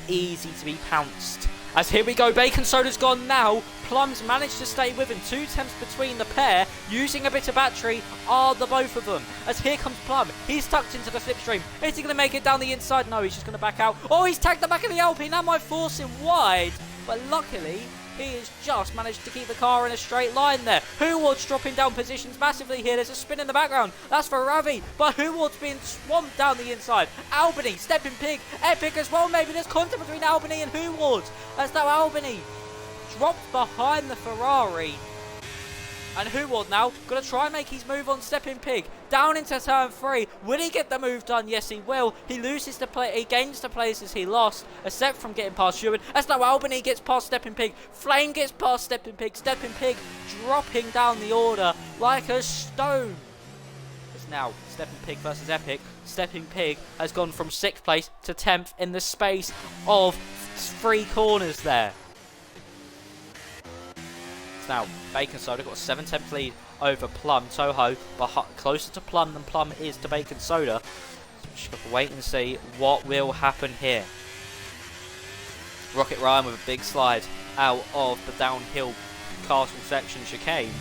easy to be pounced. As here we go, Bacon Soda's gone now. Plum's managed to stay with him. 2 tenths between the pair. Using a bit of battery are the both of them. As here comes Plum. He's tucked into the slipstream. Is he going to make it down the inside? No, he's just going to back out. Oh, he's tagged the back of the Alpine. That might force him wide. But luckily, He has just managed to keep the car in a straight line there. Huward's dropping down positions massively here. There's a spin in the background. That's for Ravi, but Huward's being swamped down the inside. Albany, Stepping Pig, Epic as well maybe. There's contact between Albany and Huward. As now Albany dropped behind the Ferrari. And Huward now going to try and make his move on Stepping Pig. Down into turn 3. Will he get the move done? Yes, he will. He loses the play. He gains the places he lost, except from getting past Huward. As now Albany gets past Stepping Pig. Flame gets past Stepping Pig. Stepping Pig dropping down the order like a stone. It's now Stepping Pig versus Epic. Stepping Pig has gone from 6th place to 10th in the space of 3 corners there. Now, Bacon Soda got a 7-10th lead over Plum. Toho, but closer to Plum than Plum is to Bacon Soda. So we just got to wait and see what will happen here. Rocket Ryan with a big slide out of the downhill castle section chicane.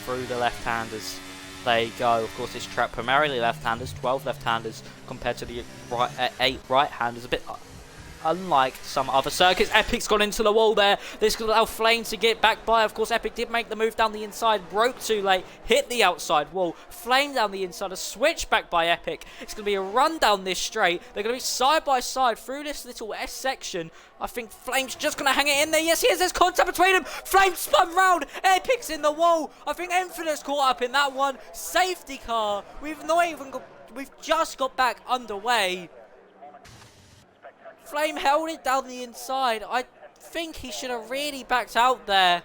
Through the left-handers. There you go. Of course, this track primarily left-handers, 12 left-handers compared to the 8 right-handers. A bit unlike some other circuits. Epic's gone into the wall there. This could allow Flame to get back by. Of course, Epic did make the move down the inside. Broke too late. Hit the outside wall. Flame down the inside. A switch back by Epic. It's going to be a run down this straight. They're going to be side by side through this little S section. I think Flame's just going to hang it in there. Yes, he is. There's contact between them. Flame spun round. Epic's in the wall. I think Infinite's caught up in that one. Safety car. We've just got back underway. Flame held it down the inside. I think he should have really backed out there.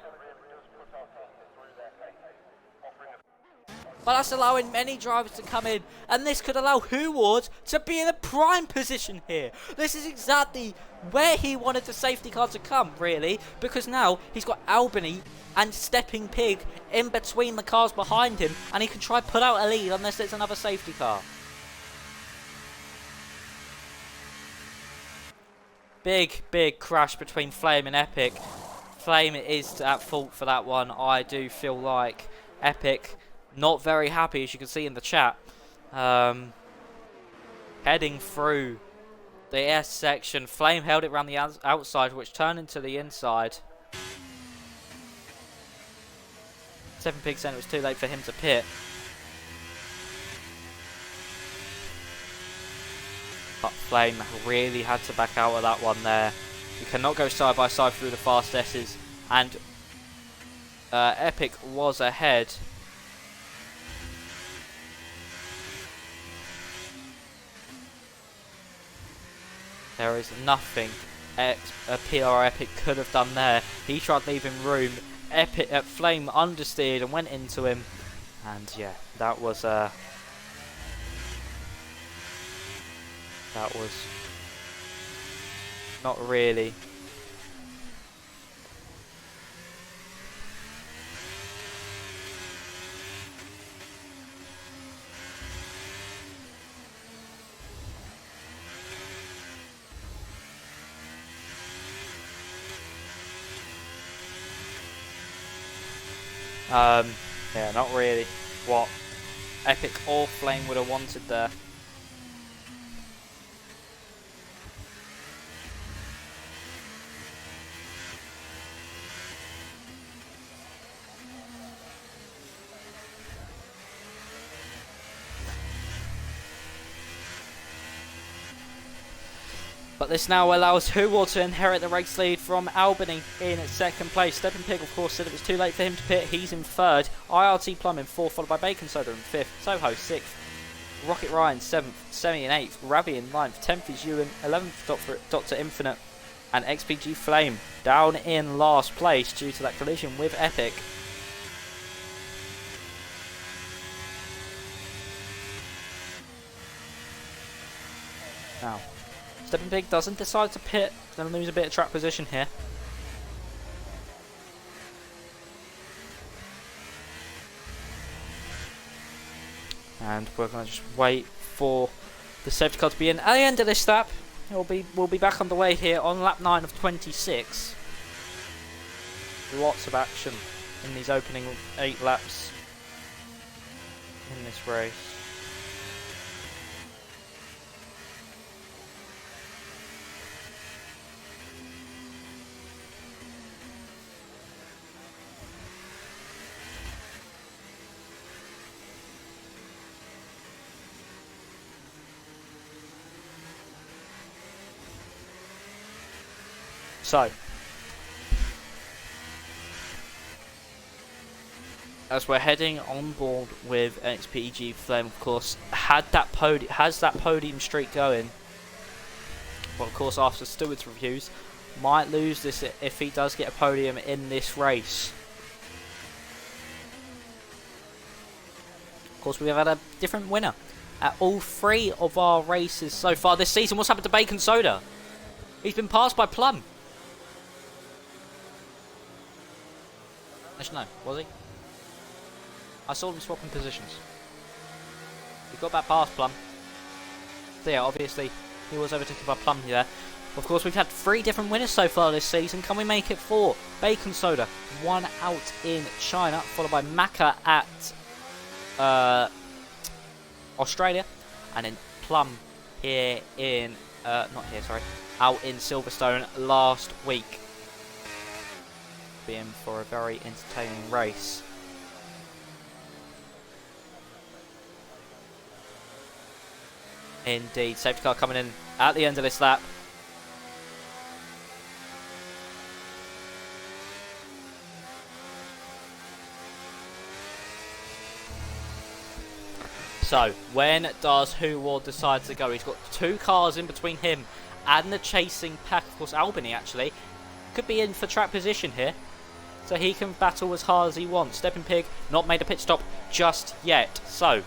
But that's allowing many drivers to come in. And this could allow Huward to be in a prime position here. This is exactly where he wanted the safety car to come, really. Because now he's got Albany and Stepping Pig in between the cars behind him. And he can try put out a lead unless there's another safety car. Big crash between Flame and Epic. Flame is at fault for that one. I do feel like Epic not very happy, as you can see in the chat. Heading through the S section. Flame held it around the outside, which turned into the inside. Stepping Pig said it was too late for him to pit. But Flame really had to back out of that one there. You cannot go side by side through the fast S's. And Epic was ahead. There is nothing PR Epic could have done there. He tried leaving room. Flame understeered and went into him. And yeah, that was not really. Yeah, not really what Epic or Flame would have wanted there. But this now allows Huward to inherit the race lead from Albany in second place. Stepping Pig, of course, said it was too late for him to pit. He's in third. IRT Plum in fourth, followed by Bacon Soda in fifth. Soho sixth. Rocket Ryan seventh. Semi in eighth. Ravi in ninth. 10th is Ewan. 11th Dr. Infinite. And XPG Flame down in last place due to that collision with Epic. Now, Stepping Pig doesn't decide to pit. Going to lose a bit of track position here. And we're going to just wait for the safety car to be in. At the end of this lap, we'll be back underway here on lap 9 of 26. Lots of action in these opening 8 laps in this race. So, as we're heading on board with XPG, Flame, of course, has that podium streak going. But of course, after Stewart's reviews, might lose this if he does get a podium in this race. Of course, we have had a different winner at all 3 of our races so far this season. What's happened to Bacon Soda? He's been passed by Plum. Actually, no, was he? I saw them swapping positions. He got back past Plum. So yeah, obviously, he was overtaken by Plum there. Of course, we've had 3 different winners so far this season. Can we make it 4? Bacon Soda, 1 out in China, followed by Macca at Australia, and then Plum here in, out in Silverstone last week. Being for a very entertaining race. Indeed, safety car coming in at the end of this lap. So, when does Huward decide to go? He's got 2 cars in between him and the chasing pack. Of course, Albany actually could be in for track position here, so he can battle as hard as he wants. Stepping Pig not made a pit stop just yet. So,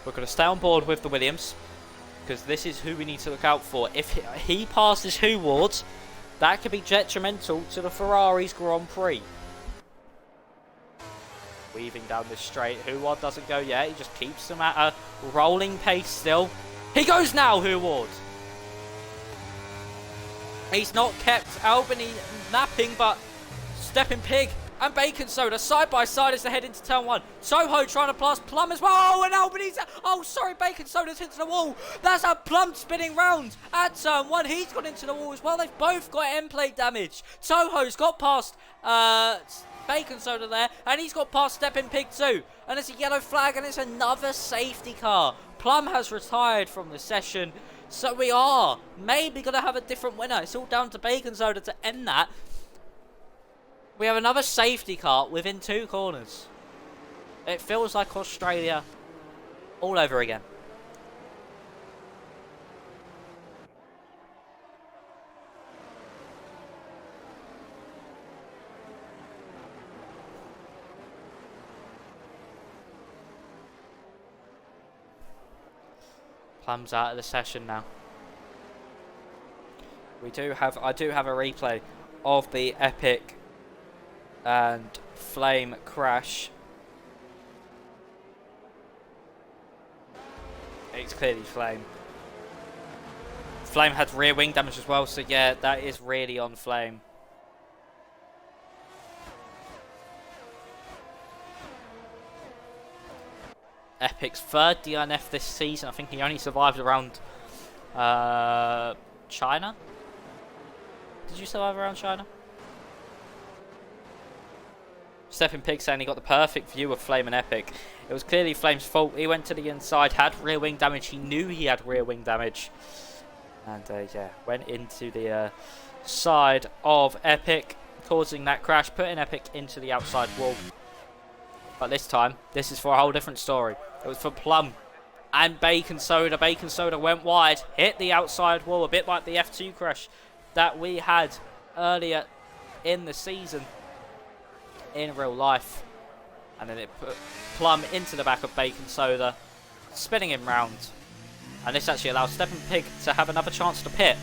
we're going to stay on board with the Williams, because this is who we need to look out for. If he passes Huward, that could be detrimental to the Ferrari's Grand Prix. Weaving down this straight. Huward doesn't go yet. He just keeps them at a rolling pace still. He goes now, Huward. He's not kept Albany napping, but Stepping Pig and Bacon Soda side by side as they head into turn 1. Soho trying to pass Plum as well. Oh, and Albany's... Oh, sorry, Bacon Soda's into the wall. That's a Plum spinning round at turn 1. He's gone into the wall as well. They've both got end plate damage. Soho's got past... Bacon Soda there, and he's got past Stepping Pig too, and it's a yellow flag, and it's another safety car. Plum has retired from the session, so we are maybe going to have a different winner. It's all down to Bacon Soda to end that. We have another safety car within 2 corners. It feels like Australia all over again. Plum's out of the session now. I do have a replay of the Epic and Flame crash. It's clearly Flame. Flame had rear wing damage as well, so yeah, that is really on Flame. Epic's 3rd DNF this season. I think he only survived around China. Did you survive around China? Stepping Pig saying he got the perfect view of Flame and Epic. It was clearly Flame's fault. He went to the inside, had rear wing damage. He knew he had rear wing damage. And yeah, went into the side of Epic, causing that crash, putting Epic into the outside wall. But this time, this is for a whole different story. It was for Plum and Bacon Soda. Bacon Soda went wide, hit the outside wall, a bit like the F2 crash that we had earlier in the season in real life. And then it put Plum into the back of Bacon Soda, spinning him round. And this actually allows Stepping Pig to have another chance to pit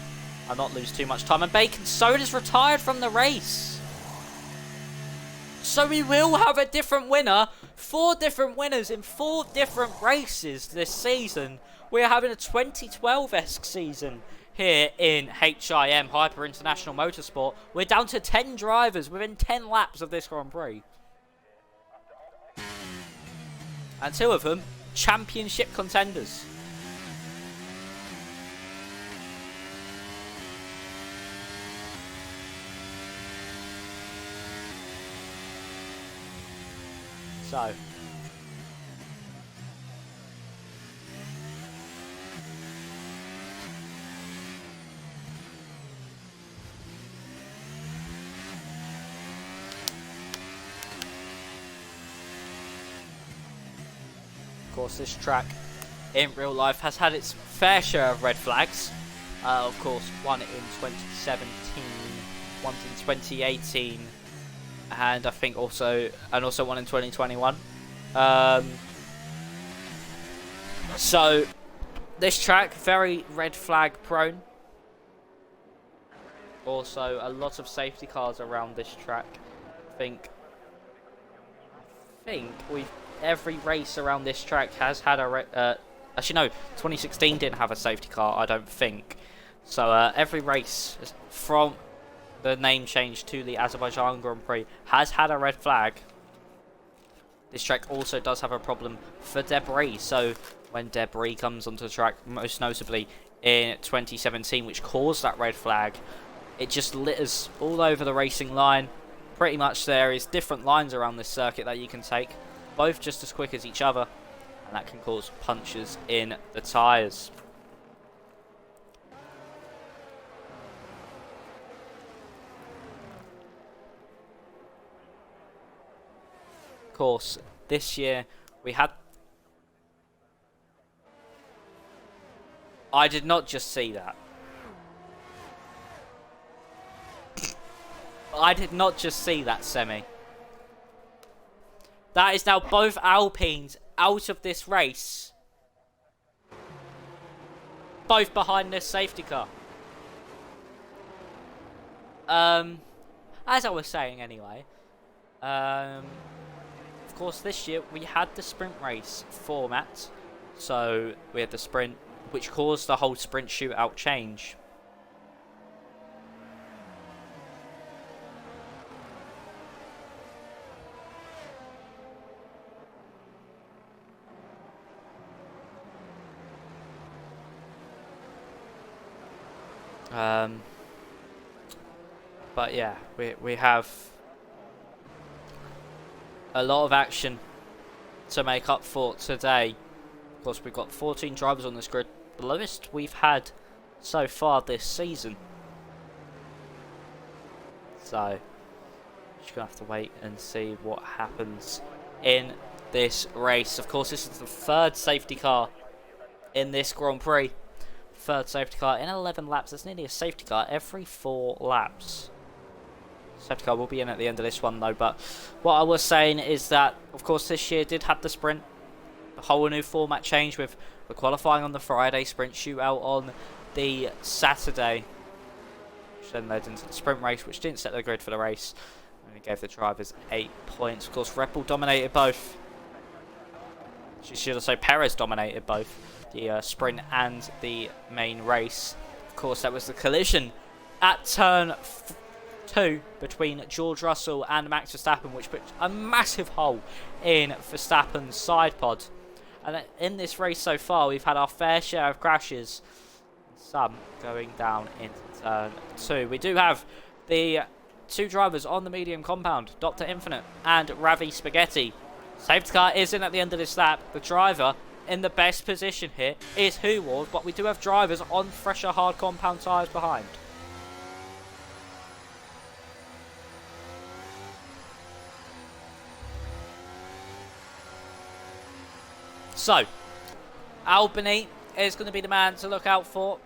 and not lose too much time. And Bacon Soda's retired from the race. So we will have a different winner. 4 different winners in 4 different races this season. We're having a 2012-esque season here in HIM, Hyper International Motorsport. We're down to 10 drivers within 10 laps of this Grand Prix. And 2 of them, championship contenders. So, course, this track in real life has had its fair share of red flags. Of course, one in 2017, one in 2018, and I think also one in 2021. So this track, very red flag prone. Also, a lot of safety cars around this track. I think every race around this track has had a actually no, 2016 didn't have a safety car, I don't think. So every race from the name change to the Azerbaijan Grand Prix has had a red flag. This track also does have a problem for debris. So when debris comes onto the track, most notably in 2017, which caused that red flag, it just litters all over the racing line. Pretty much there is different lines around this circuit that you can take, both just as quick as each other, and that can cause punctures in the tyres. Of course, this year we had... I did not just see that. I did not just see that, Semi. That is now both Alpines out of this race. Both behind this safety car. As I was saying anyway. Of course, this year we had the sprint race format. So we had the sprint, which caused the whole sprint shootout change. But yeah, we have a lot of action to make up for today. Of course, we've got 14 drivers on this grid, the lowest we've had so far this season. So, just gonna have to wait and see what happens in this race. Of course, this is the third safety car in this Grand Prix. Third safety car in 11 laps. That's nearly a safety car every 4 laps. Safety car will be in at the end of this one though, but what I was saying is that, of course, this year did have the sprint. A whole new format change with the qualifying on the Friday, sprint shootout on the Saturday, which then led into the sprint race, which didn't set the grid for the race. And it gave the drivers 8 points. Of course, Red Bull dominated both. Should I say Perez dominated both the sprint and the main race. Of course, that was the collision at turn 2 between George Russell and Max Verstappen, which put a massive hole in Verstappen's side pod. And in this race so far, we've had our fair share of crashes, some going down into turn 2. We do have the 2 drivers on the medium compound, Dr. Infinite and Ravi Spaghetti. Safety car is in at the end of this lap. The driver in the best position here is Huward, but we do have drivers on fresher hard compound tyres behind. So, Albany is going to be the man to look out for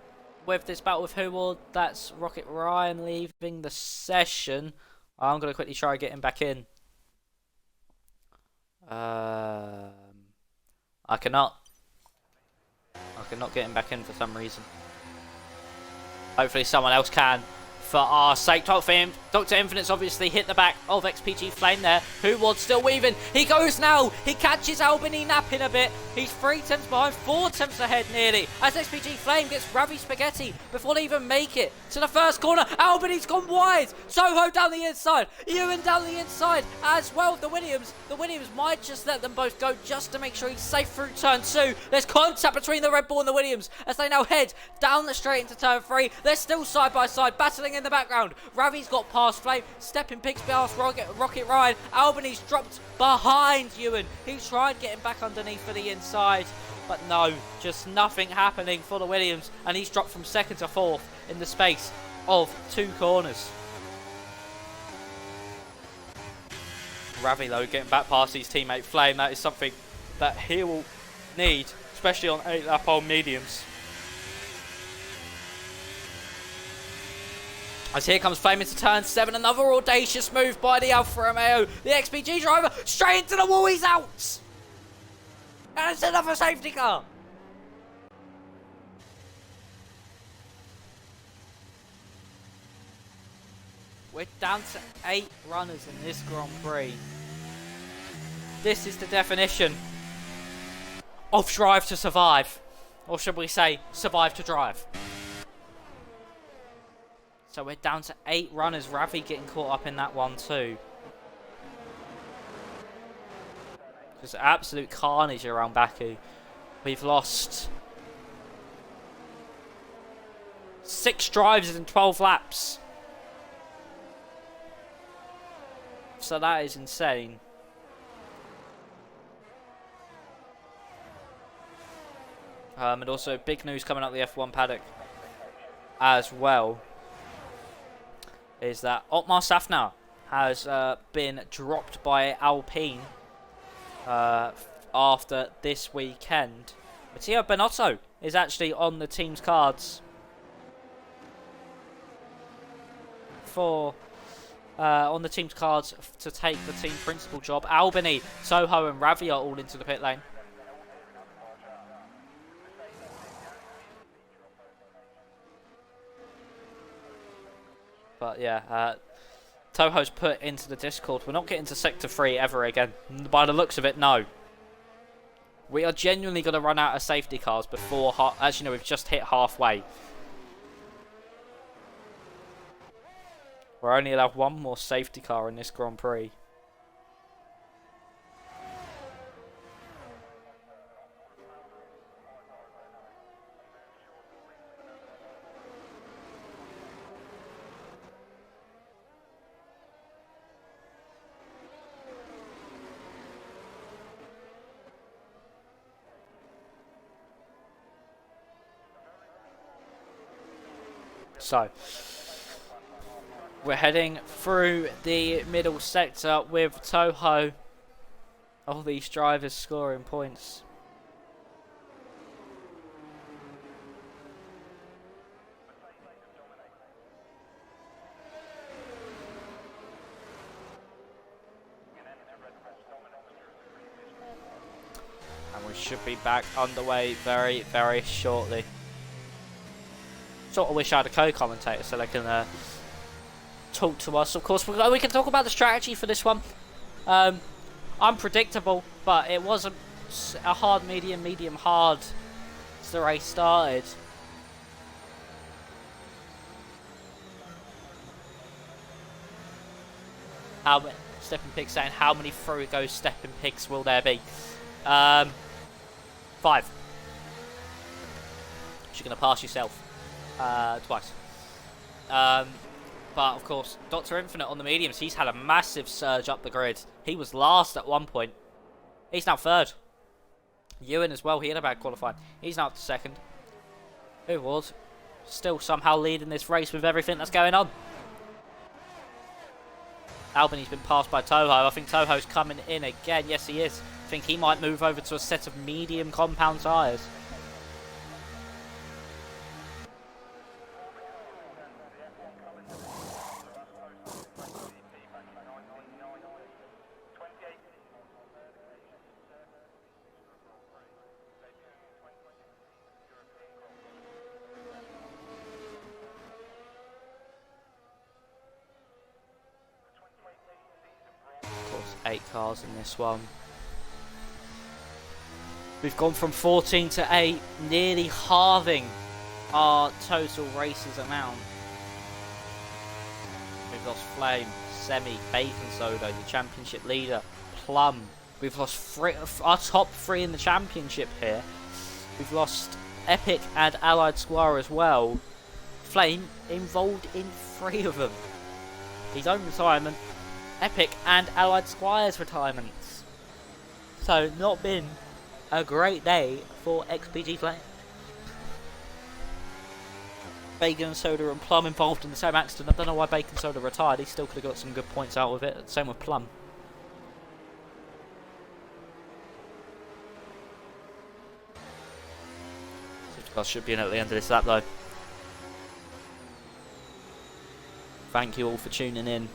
with this battle with Huward. That's Rocket Ryan leaving the session. I'm going to quickly try and get him back in. I cannot get him back in for some reason. Hopefully someone else can. For our sake, Dr. Infinite's obviously hit the back of XPG Flame there. Huward's still weaving. He goes now. He catches Albany napping a bit. He's 3 tenths behind, 4 tenths ahead nearly. As XPG Flame gets Ravi Spaghetti before they even make it to the first corner. Albany's gone wide. Soho down the inside. Ewan down the inside as well. The Williams might just let them both go just to make sure he's safe through turn 2. There's contact between the Red Bull and the Williams as they now head down the straight into turn 3. They're still side by side, battling in the background. Ravi's got past Flame, stepping pigs past Rocket Ryan. Albany's dropped behind Ewan. He's tried getting back underneath for the inside, but no, just nothing happening for the Williams, and he's dropped from 2nd to 4th in the space of 2 corners. Ravi though getting back past his teammate Flame. That is something that he will need, especially on 8-lap old mediums. As here comes Flame into turn 7, another audacious move by the Alfa Romeo. The XPG driver, straight into the wall, he's out! And it's another safety car! We're down to 8 runners in this Grand Prix. This is the definition of drive to survive. Or should we say, survive to drive. So we're down to 8 runners. Ravi getting caught up in that one too. Just absolute carnage around Baku. We've lost 6 drives in 12 laps. So that is insane. And also big news coming out of the F1 paddock as well is that Otmar Safnauer has been dropped by Alpine after this weekend. Matteo Binotto is actually on the team's cards for to take the team principal job. Albany, Soho and Ravi are all into the pit lane. But yeah, Toho's put into the Discord, we're not getting to Sector 3 ever again. By the looks of it, no. We are genuinely going to run out of safety cars before, actually no, we've just hit halfway. We're only allowed one more safety car in this Grand Prix. So, we're heading through the middle sector with Toho. All these drivers scoring points. And we should be back underway very, very shortly. Sort of wish I had a co-commentator so they can talk to us. Of course, we can talk about the strategy for this one. Unpredictable, but it wasn't a hard, medium hard as the race started. Stepping Pig saying, how many through go Stepping Pigs will there be? 5. You're going to pass yourself. Twice. But of course, Dr. Infinite on the mediums, he's had a massive surge up the grid. He was last at one point. He's now 3rd. Ewan as well, he had a bad qualifying. He's now up to 2nd. Who was still somehow leading this race with everything that's going on. Albany's been passed by Toho. I think Toho's coming in again. Yes, he is. I think he might move over to a set of medium compound tyres. Of course, 8 cars in this one. We've gone from 14 to 8, nearly halving our total races amount. We've lost Flame, Semi, Bacon Soda, the championship leader, Plum. We've lost our top 3 in the championship here. We've lost Epic and Allied Squire as well. Flame involved in 3 of them. His own retirement, Epic and Allied Squire's retirements. So not been a great day for XPG Flame. Bacon Soda and Plum involved in the same accident. I don't know why Bacon Soda retired. He still could have got some good points out of it. Same with Plum. That should be in at the end of this lap though. Thank you all for tuning in.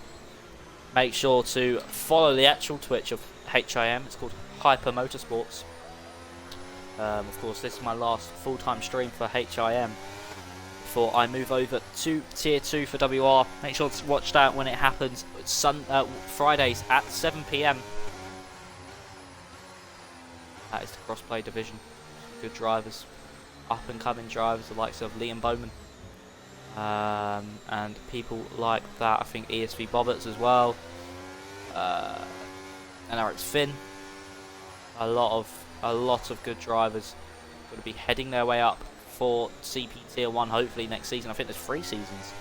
Make sure to follow the actual Twitch of HIM. It's called Hyper Motorsports. Of course, this is my last full-time stream for HIM before I move over to Tier 2 for WR. Make sure to watch that when it happens. It's Fridays at 7 PM. That is the crossplay division. Good drivers. Up-and-coming drivers, the likes of Liam Bowman. And people like that. I think ESV Bobberts as well. And Eric's Finn. A lot of good drivers going to be heading their way up for CP Tier 1 hopefully next season. I think there's 3 seasons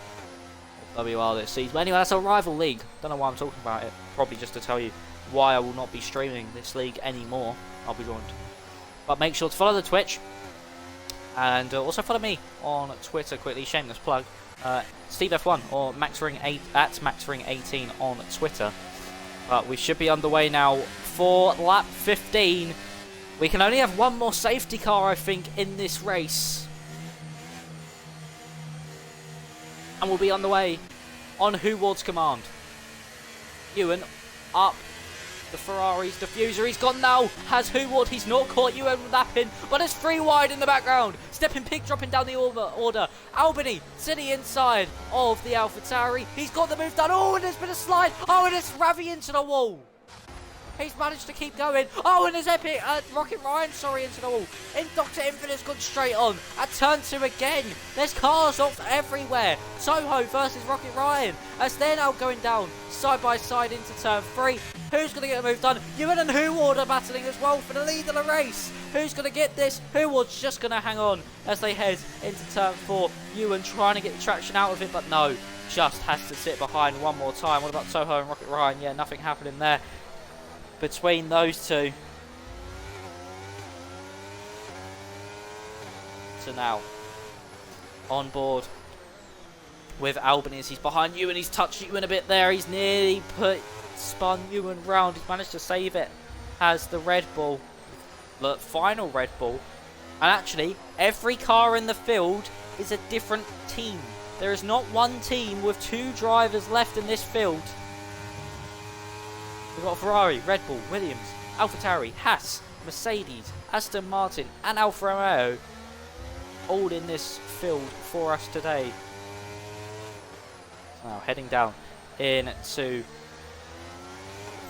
of WR this season. But anyway, that's a rival league. Don't know why I'm talking about it. Probably just to tell you why I will not be streaming this league anymore. I'll be joined. But make sure to follow the Twitch. And also follow me on Twitter quickly. Shameless plug. SteveF1 or MaxRing8 at MaxRing18 on Twitter. But we should be underway now for lap 15. We can only have one more safety car, I think, in this race. And we'll be underway on Huward's command. Ewan up the Ferrari's diffuser. He's gone now. Has Huward. He's not caught Ewan lapping. But it's 3 wide in the background. Stepping Pig dropping down the order. Albany to the inside of the AlphaTauri. He's got the move done. Oh, and there's been a slide. Oh, and it's Ravi into the wall. He's managed to keep going. Oh, and there's Epic, Rocket Ryan, sorry, into the wall. And Dr. Infinite's gone straight on. At turn 2 again. There's cars off everywhere. Toho versus Rocket Ryan. As they're now going down side by side into turn 3. Who's going to get a move done? Ewan and Huward are battling as well for the lead of the race. Who's going to get this? Huward's just going to hang on as they head into turn 4. Ewan trying to get the traction out of it, but no. Just has to sit behind one more time. What about Toho and Rocket Ryan? Yeah, nothing happening there between those two. So now on board with Albany as he's behind Ewan. He's touched Ewan a bit there. He's nearly spun Ewan round. He's managed to save it. Has the Red Bull, the final Red Bull. And actually, every car in the field is a different team. There is not one team with 2 drivers left in this field. We've got Ferrari, Red Bull, Williams, AlphaTauri, Haas, Mercedes, Aston Martin and Alfa Romeo all in this field for us today. Now heading down into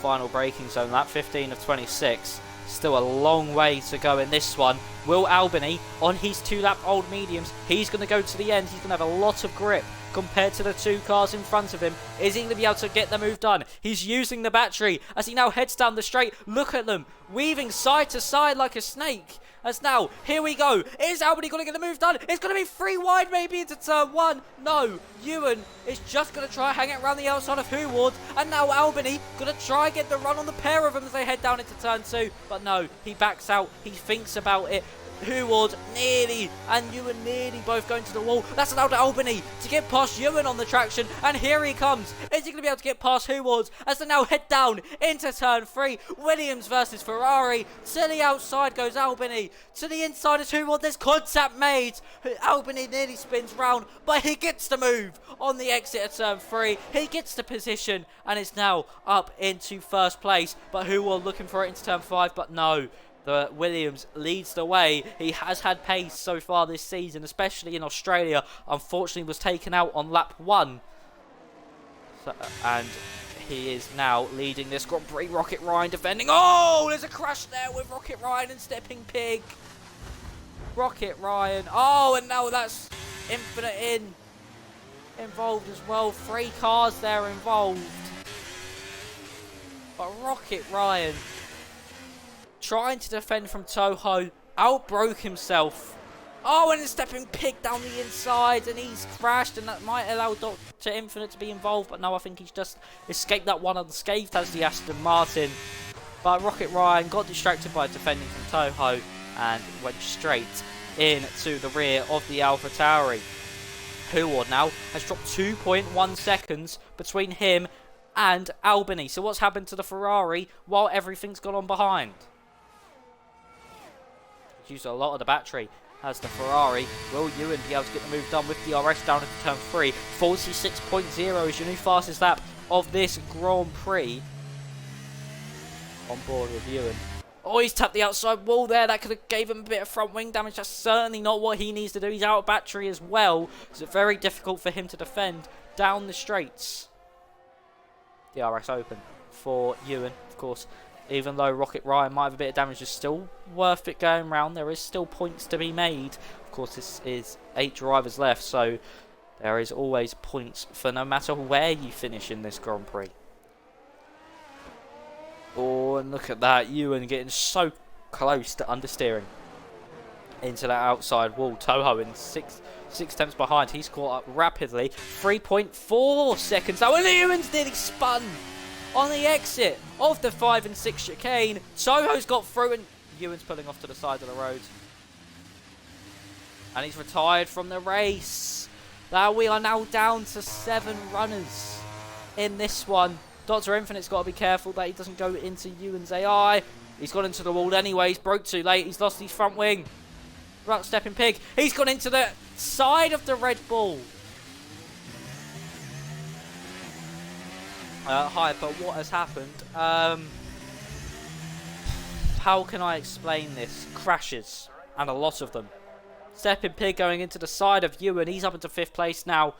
final braking zone, lap 15 of 26. Still a long way to go in this one. Will Albany, on his 2-lap old mediums, he's going to go to the end. He's going to have a lot of grip compared to the 2 cars in front of him. Is he going to be able to get the move done? He's using the battery as he now heads down the straight. Look at them, weaving side to side like a snake. As now, here we go. Is Albany going to get the move done? It's going to be 3 wide maybe into turn 1. No, Ewan is just going to try hang it around the outside of Huward. And now Albany going to try get the run on the pair of them as they head down into turn 2. But no, he backs out. He thinks about it. Huward nearly and Ewan nearly both going to the wall. That's allowed Albany to get past Ewan on the traction. And here he comes. Is he going to be able to get past Huward as they now head down into turn 3? Williams versus Ferrari. To the outside goes Albany. To the inside is Huward. There's contact made. Albany nearly spins round, but he gets the move on the exit of turn 3. He gets the position and is now up into first place. But Huward looking for it into turn 5, but no. The Williams leads the way. He has had pace so far this season, especially in Australia. Unfortunately, was taken out on lap 1. And he is now leading this Grand Prix. Rocket Ryan defending. Oh, there's a crash there with Rocket Ryan and Stepping Pig. Rocket Ryan. Oh, and now that's Infinite involved as well. 3 cars there involved. But Rocket Ryan trying to defend from Toho, outbroke himself. Oh, and a Stepping Pig down the inside, and he's crashed, and that might allow Dr. Infinite to be involved, but no, I think he's just escaped that one unscathed as the Aston Martin. But Rocket Ryan got distracted by defending from Toho and went straight into the rear of the AlphaTauri. Huward now has dropped 2.1 seconds between him and Albany. So what's happened to the Ferrari while everything's gone on behind? Used a lot of the battery. has the Ferrari. Will Ewan be able to get the move done with DRS down into turn 3? 46.0 is your new fastest lap of this Grand Prix. On board with Ewan. Oh, he's tapped the outside wall there. That could have gave him a bit of front wing damage. That's certainly not what he needs to do. He's out of battery as well. It's very difficult for him to defend down the straights. DRS open for Ewan, of course. Even though Rocket Ryan might have a bit of damage, it's still worth it going round. There is still points to be made. Of course, this is 8 drivers left, so there is always points for no matter where you finish in this Grand Prix. Oh, and look at that. Ewan getting so close to understeering into that outside wall. Toho in 6 tenths behind. He's caught up rapidly. 3.4 seconds. Oh, and Ewan's nearly spun on the exit of the 5 and 6 chicane. Toho's got through and Ewan's pulling off to the side of the road. And he's retired from the race. Now we are now down to 7 runners in this one. Dr. Infinite's got to be careful that he doesn't go into Ewan's AI. He's gone into the wall anyway. He's broke too late. He's lost his front wing. Right, Stepping Pig. He's gone into the side of the Red Bull. Hi, but what has happened? How can I explain this? Crashes. And a lot of them. Stepping Pig going into the side of Ewan. He's up into 5th place now.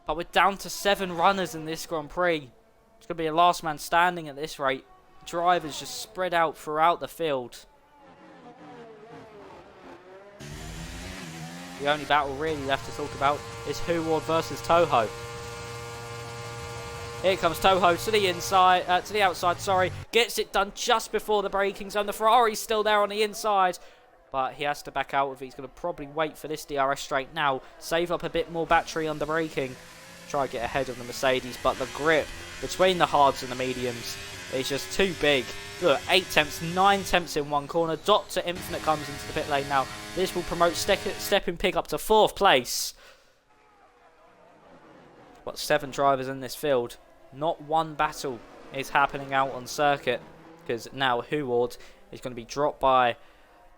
But we're down to 7 runners in this Grand Prix. It's going to be a last man standing at this rate. Drivers just spread out throughout the field. The only battle really left to talk about is Huward versus Toho. Here comes Toho to the inside, to the outside, sorry. Gets it done just before the braking zone. The Ferrari's still there on the inside, but he has to back out of it. He's going to probably wait for this DRS straight now. Save up a bit more battery on the braking. Try to get ahead of the Mercedes, but the grip between the hards and the mediums is just too big. Look, 8 tenths, 9 tenths in one corner. Dr. Infinite comes into the pit lane now. This will promote Stepping Pig up to 4th place. Got 7 drivers in this field. Not one battle is happening out on circuit, because now Huward is going to be dropped by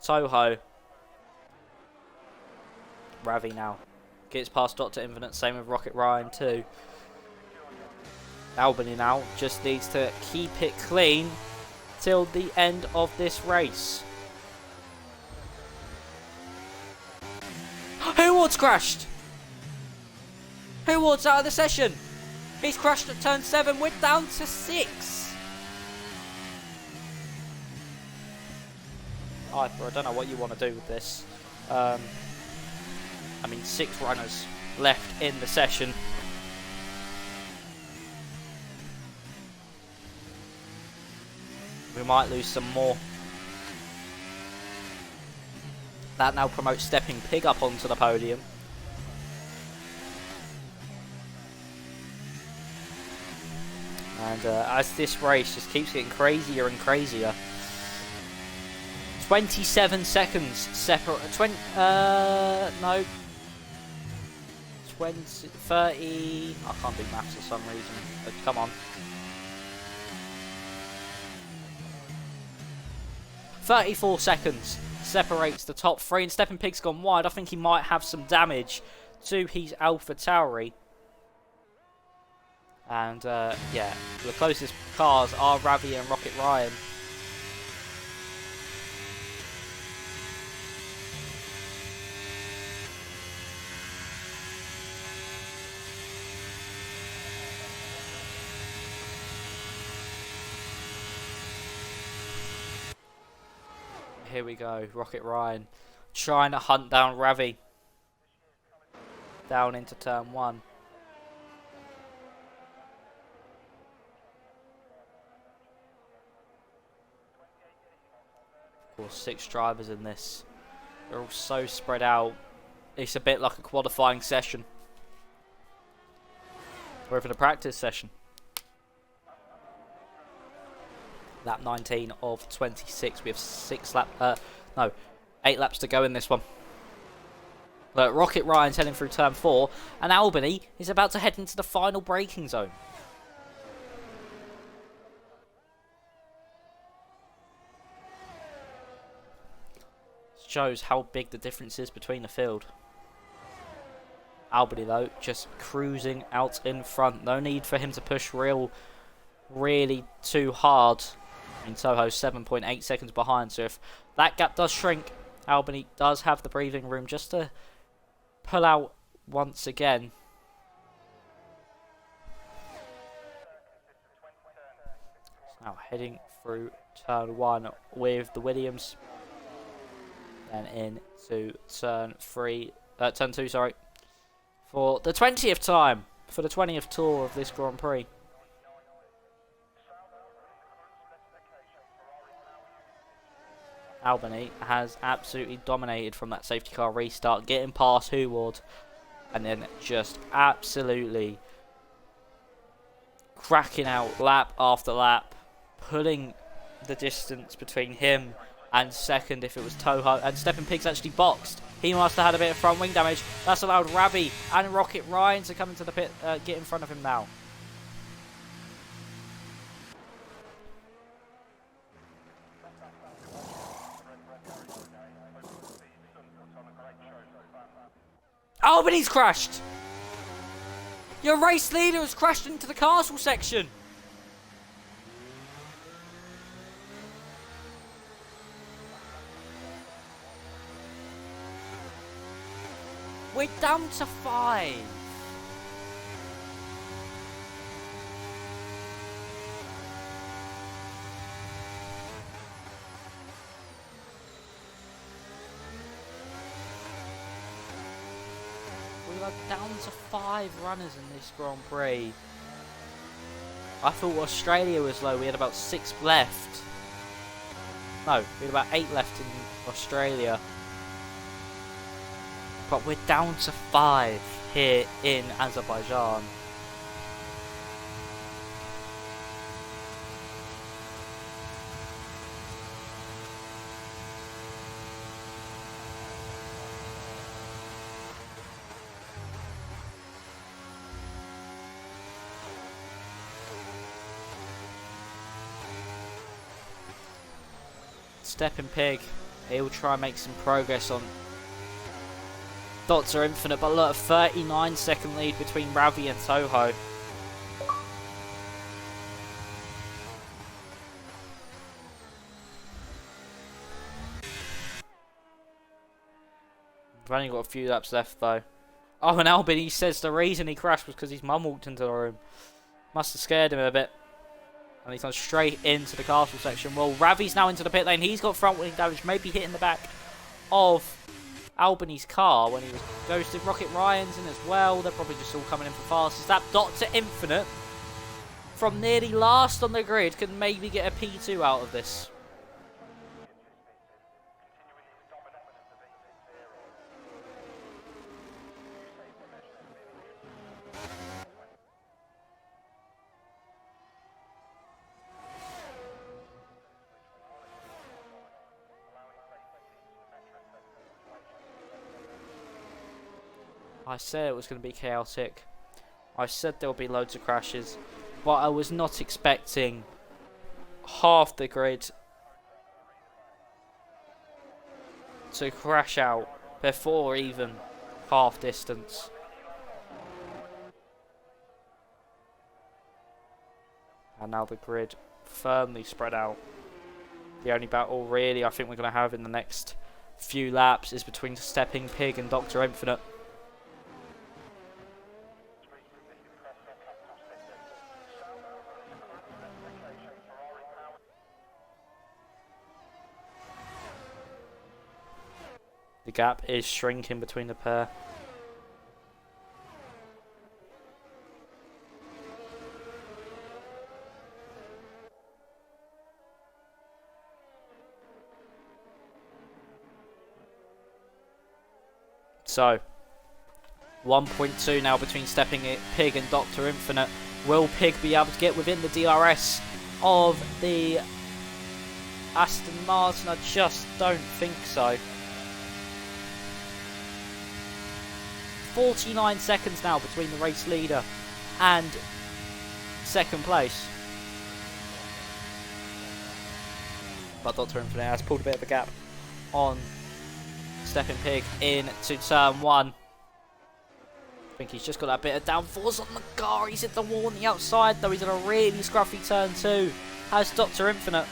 Toho. Ravi now gets past Dr. Infinite, same with Rocket Ryan too. Albany now just needs to keep it clean till the end of this race. Huward's crashed! Huward's out of the session! He's crashed at turn 7, we're down to 6! I don't know what you want to do with this. I mean, 6 runners left in the session. We might lose some more. That now promotes Stepping Pig up onto the podium. And as this race just keeps getting crazier and crazier. 27 seconds separate. 20. No. 20. 30. I can't do maths for some reason. But come on. 34 seconds separates the top 3, and Stepping Pig's gone wide. I think he might have some damage to his Alpha Tauri. And yeah, the closest cars are Ravi and Rocket Ryan. Here we go, Rocket Ryan trying to hunt down Ravi. Down into turn 1. Of course, 6 drivers in this. They're all so spread out. It's a bit like a qualifying session. Or even a practice session. Lap 19 of 26. We have 8 laps to go in this one. Look, Rocket Ryan's heading through turn 4, and Albany is about to head into the final braking zone. It's shows how big the difference is between the field. Albany though, just cruising out in front. No need for him to push really too hard. I mean, Soho's 7.8 seconds behind, so if that gap does shrink, Albany does have the breathing room just to pull out once again. Now heading through turn 1 with the Williams. Then into turn 2, sorry. For the 20th time, for the 20th tour of this Grand Prix. Albany has absolutely dominated from that safety car restart, getting past Huward, and then just absolutely cracking out lap after lap, pulling the distance between him and second if it was Toho. And Stepping Pig's actually boxed. He must have had a bit of front wing damage. That's allowed Ravi and Rocket Ryan to come into the pit, get in front of him now. Albany's crashed! Your race leader has crashed into the castle section! We're down to 5. We are down to 5 runners in this Grand Prix. I thought Australia was low. We had about 6 left. No, we had about 8 left in Australia. But we're down to 5 here in Azerbaijan. Stepping Pig, he'll try and make some progress on Dr. Infinite, but look, a 39-second lead between Ravi and Toho. We've only got a few laps left though. Oh, and Albany says the reason he crashed was because his mum walked into the room. Must have scared him a bit. And he's gone straight into the castle section. Well, Ravi's now into the pit lane. He's got front wing damage, maybe hitting the back of Albany's car when he goes to Rocket Ryan's in as well. They're probably just all coming in for fast. Is that Dr. Infinite from nearly last on the grid can maybe get a P2 out of this? I said it was going to be chaotic. I said there would be loads of crashes, but I was not expecting half the grid to crash out before even half distance. And now the grid firmly spread out. The only battle really I think we're going to have in the next few laps is between Stepping Pig and Dr. Infinite. The gap is shrinking between the pair. So, 1.2 now between Stepping Pig and Dr. Infinite. Will Pig be able to get within the DRS of the Aston Martin? I just don't think so. 49 seconds now between the race leader and second place. But Dr. Infinite has pulled a bit of a gap on Stepping Pig into turn 1. I think he's just got that bit of downforce on the car. He's hit the wall on the outside, though he's in a really scruffy turn 2. Has Dr. Infinite.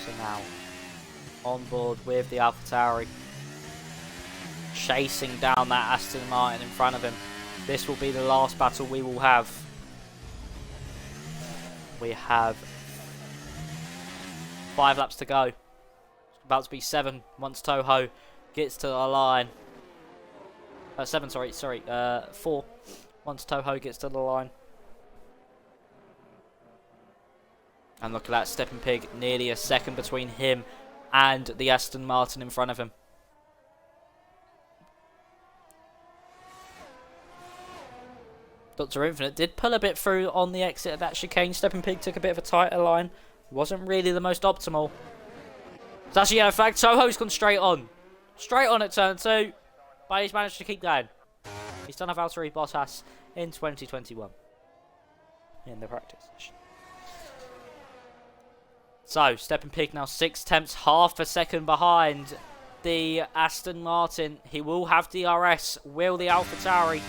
So now, on board with the AlphaTauri, chasing down that Aston Martin in front of him. This will be the last battle we will have. We have 5 laps to go. It's about to be 7 once Toho gets to the line. 7, sorry, 4 once Toho gets to the line. And look at that, Stepping Pig, nearly a second between him and the Aston Martin in front of him. Dr. Infinite did pull a bit through on the exit of that chicane. Stepping Pig took a bit of a tighter line. Wasn't really the most optimal. It's actually yellow flag. Toho's gone straight on. Straight on at turn 2. But he's managed to keep going. He's done a Valtteri Bottas in 2021. In the practice session. So, Stepping Pig now 6 tenths, half a second behind the Aston Martin. He will have DRS. Will the AlphaTauri?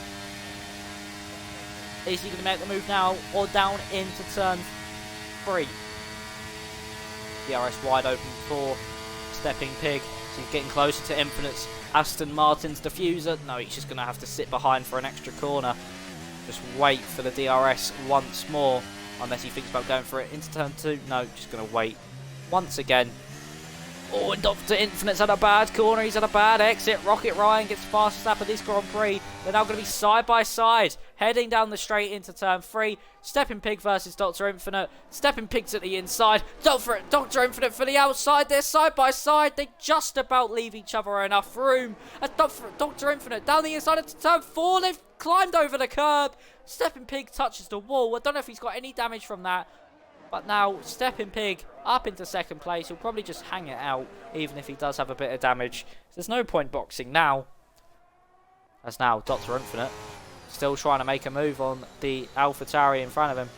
Is he going to make the move now or down into turn 3? DRS wide open for Stepping Pig. So he's getting closer to Infinite's Aston Martin's diffuser. No, he's just going to have to sit behind for an extra corner. Just wait for the DRS once more. Unless he thinks about going for it into turn 2. No, just going to wait once again. Oh, and Dr. Infinite's had a bad corner. He's had a bad exit. Rocket Ryan gets the fastest lap of this Grand Prix. They're now going to be side by side, heading down the straight into turn 3. Stepping Pig versus Dr. Infinite. Stepping Pig's at the inside. Dr. Infinite for the outside. They're side by side. They just about leave each other enough room. And Dr. Infinite down the inside into turn 4. They've climbed over the curb. Stepping Pig touches the wall. I don't know if he's got any damage from that. But now, Stepping Pig up into second place. He'll probably just hang it out, even if he does have a bit of damage. There's no point boxing now. As now, Dr. Infinite still trying to make a move on the AlphaTauri in front of him.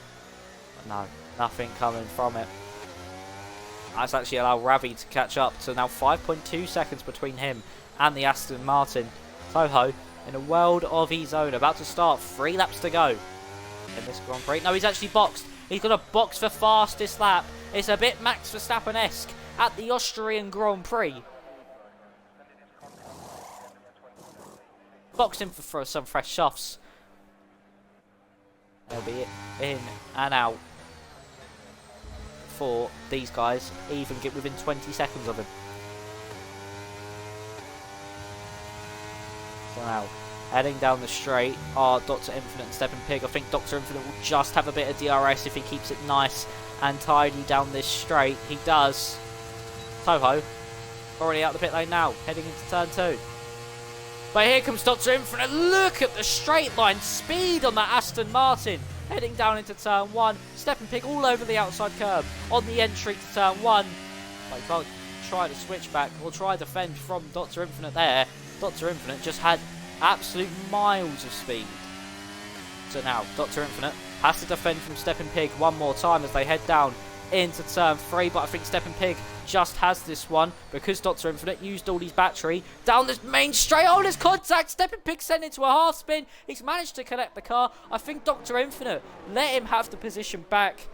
But no, nothing coming from it. That's actually allowed Ravi to catch up. So now 5.2 seconds between him and the Aston Martin. Toho in a world of his own. About to start. 3 laps to go in this Grand Prix. No, he's actually boxed. He's got a box for fastest lap. It's a bit Max Verstappen-esque at the Austrian Grand Prix. Boxed him for some fresh softs. They'll be in and out for these guys. Even get within 20 seconds of him. So now, heading down the straight are Dr. Infinite and Stepping Pig. I think Dr. Infinite will just have a bit of DRS if he keeps it nice and tidy down this straight. He does. Toho already out the pit lane now, heading into turn 2. But here comes Dr. Infinite. Look at the straight line speed on that Aston Martin. Heading down into turn 1. Stepping Pig all over the outside curb on the entry to turn 1. But he can't try to switch back or try to defend from Dr. Infinite there. Dr. Infinite just had absolute miles of speed. So now, Dr. Infinite has to defend from Stepping Pig one more time as they head down into turn 3. But I think Stepping Pig just has this one because Dr. Infinite used all his battery down this main straight. Oh, there's contact. Stepping Pig sent into a half spin. He's managed to collect the car. I think Dr. Infinite let him have the position back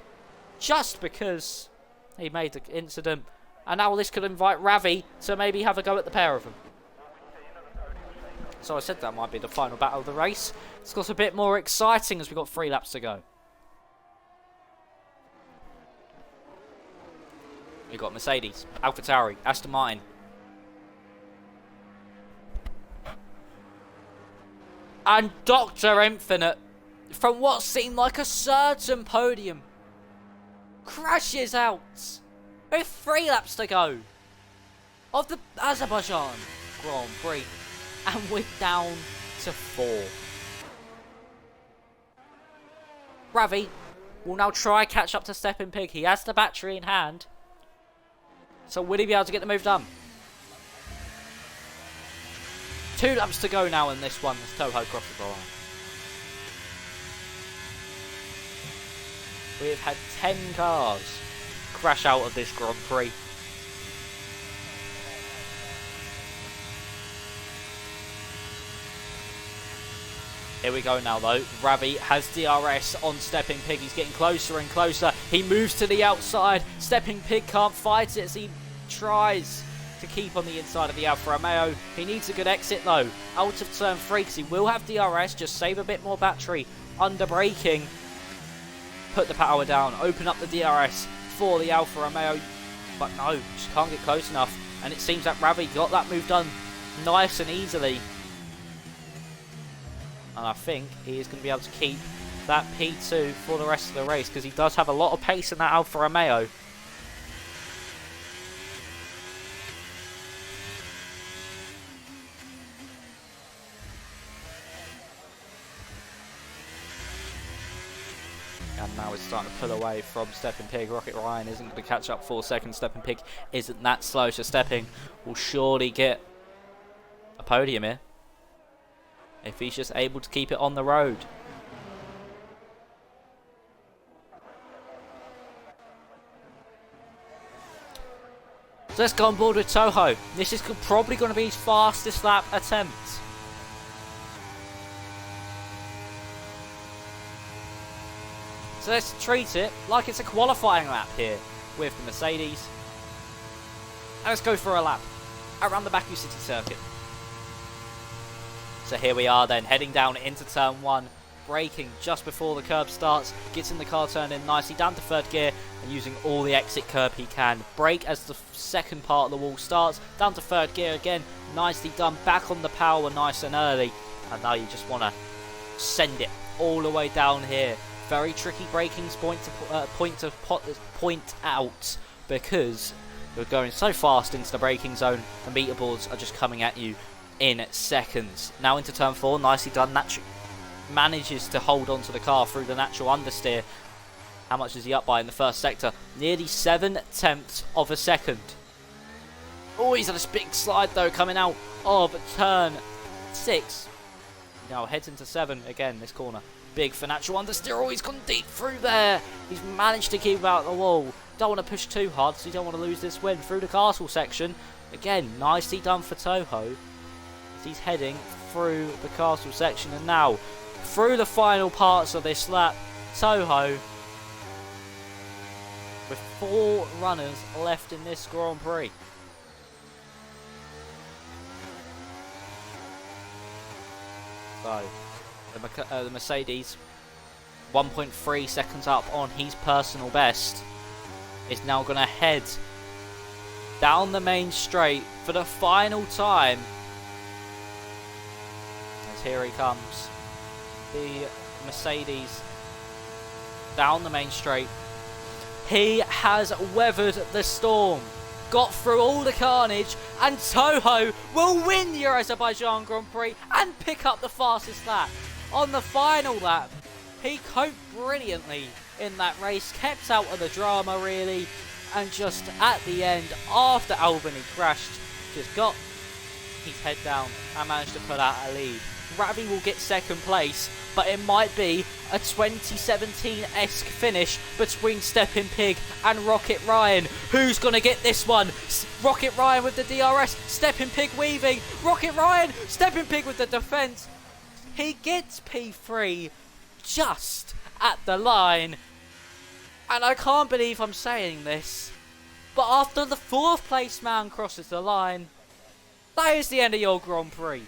just because he made the incident. And now this could invite Ravi to maybe have a go at the pair of them. So I said that might be the final battle of the race. It's got a bit more exciting as we've got 3 laps to go. We've got Mercedes, AlphaTauri, Aston Martin. And Dr. Infinite, from what seemed like a certain podium, crashes out with 3 laps to go of the Azerbaijan Grand Prix. And we're down to 4. Ravi will now try catch up to Stepping Pig. He has the battery in hand. So will he be able to get the move done? 2 laps to go now in this one as Toho crosses the line. We have had 10 cars crash out of this Grand Prix. Here we go now though. Ravi has DRS on Stepping Pig. He's getting closer and closer. He moves to the outside. Stepping Pig can't fight it as he tries to keep on the inside of the Alfa Romeo. He needs a good exit though. Out of turn 3 because he will have DRS. Just save a bit more battery. Under braking. Put the power down. Open up the DRS for the Alfa Romeo. But no, just can't get close enough. And it seems that Ravi got that move done nice and easily. And I think he is going to be able to keep that P2 for the rest of the race because he does have a lot of pace in that Alfa Romeo. And now it's starting to pull away from Stepping Pig. Rocket Ryan isn't going to catch up 4 seconds. Stepping Pig isn't that slow, so Stepping will surely get a podium here if he's just able to keep it on the road. So let's go on board with Toho. This is probably going to be his fastest lap attempt. So let's treat it like it's a qualifying lap here with the Mercedes. And let's go for a lap around the Baku City circuit. So here we are then, heading down into turn 1, braking just before the curb starts, gets in the car turned in nicely, down to 3rd gear, and using all the exit curb he can. Brake as the second part of the wall starts, down to 3rd gear again, nicely done, back on the power nice and early, and now you just want to send it all the way down here. Very tricky braking point out, because you're going so fast into the braking zone, the meter boards are just coming at you in seconds. Now into turn 4, nicely done. Manages to hold on to the car through the natural understeer. How much is he up by in the first sector? Nearly 7/10 of a second. Oh, he's on a big slide though coming out of turn 6. Now heads into 7 again, this corner. Big for natural understeer. Oh, he's gone deep through there. He's managed to keep out the wall. Don't want to push too hard, so you don't want to lose this win. Through the castle section. Again, nicely done for Toho. He's heading through the castle section, and now through the final parts of this lap, Toho with 4 runners left in this Grand Prix. So the Mercedes 1.3 seconds up on his personal best is now going to head down the main straight for the final time. Here he comes, the Mercedes down the main straight. He has weathered the storm, got through all the carnage, and Toho will win the Azerbaijan Grand Prix and pick up the fastest lap. On the final lap, he coped brilliantly in that race, kept out of the drama really, and just at the end, after Albany crashed, just got his head down and managed to put out a lead. Ravi will get 2nd place, but it might be a 2017-esque finish between Stepping Pig and Rocket Ryan. Who's going to get this one? Rocket Ryan with the DRS, Stepping Pig weaving, Rocket Ryan, Stepping Pig with the defence. He gets P3 just at the line. And I can't believe I'm saying this, but after the 4th place man crosses the line, that is the end of your Grand Prix.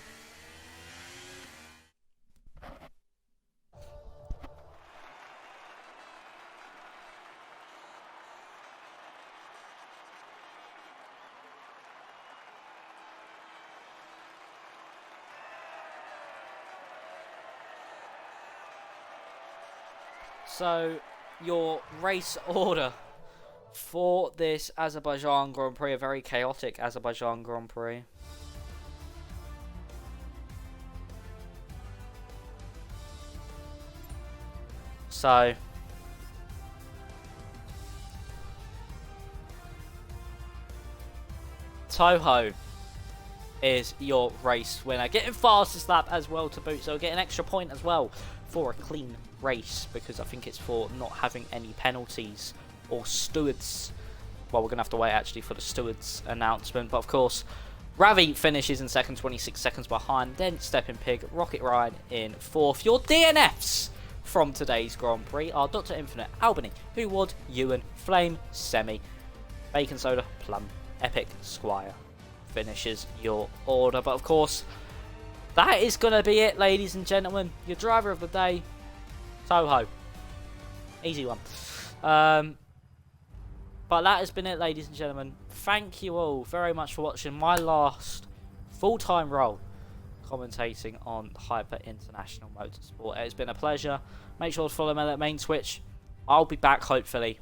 So, your race order for this Azerbaijan Grand Prix, a very chaotic Azerbaijan Grand Prix. So, Toho is your race winner. Getting fastest lap as well to boot, so get an extra point as well for a clean race, because I think it's for not having any penalties or stewards. Well, we're going to have to wait actually for the stewards announcement, but of course, Ravi finishes in second, 26 seconds behind, then Stepping Pig, Rocket Ryan in fourth. Your DNFs from today's Grand Prix are Dr. Infinite, Albany, Who Would, Ewan, Flame, Semi, Bacon Soda, Plum, Epic, Squire finishes your order. But of course, that is going to be it, ladies and gentlemen. Your driver of the day, Toho. Easy one. But that has been it, ladies and gentlemen. Thank you all very much for watching my last full-time role commentating on Hyper International Motorsport. It's been a pleasure. Make sure to follow me at main Twitch. I'll be back hopefully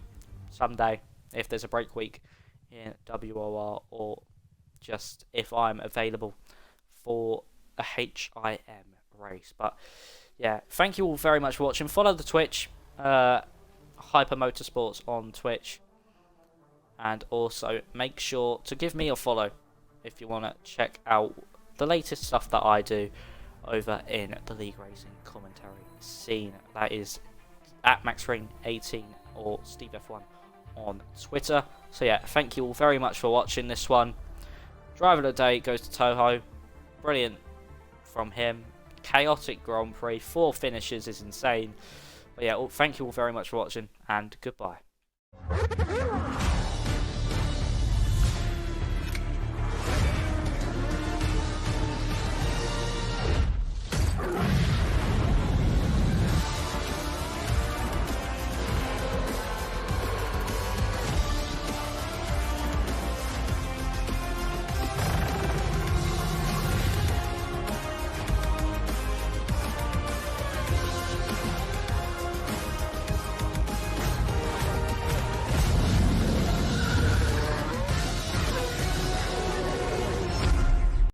someday if there's a break week in WOR, or just if I'm available for a HIM race. But yeah, thank you all very much for watching. Follow the Twitch, Hyper Motorsports on Twitch. And also make sure to give me a follow if you want to check out the latest stuff that I do over in the League Racing commentary scene. That is at MaxRain18 or SteveF1 on Twitter. So yeah, thank you all very much for watching this one. Driver of the day goes to Toho. Brilliant from him. Chaotic Grand Prix. 4 finishes is insane. But yeah, thank you all very much for watching, and goodbye.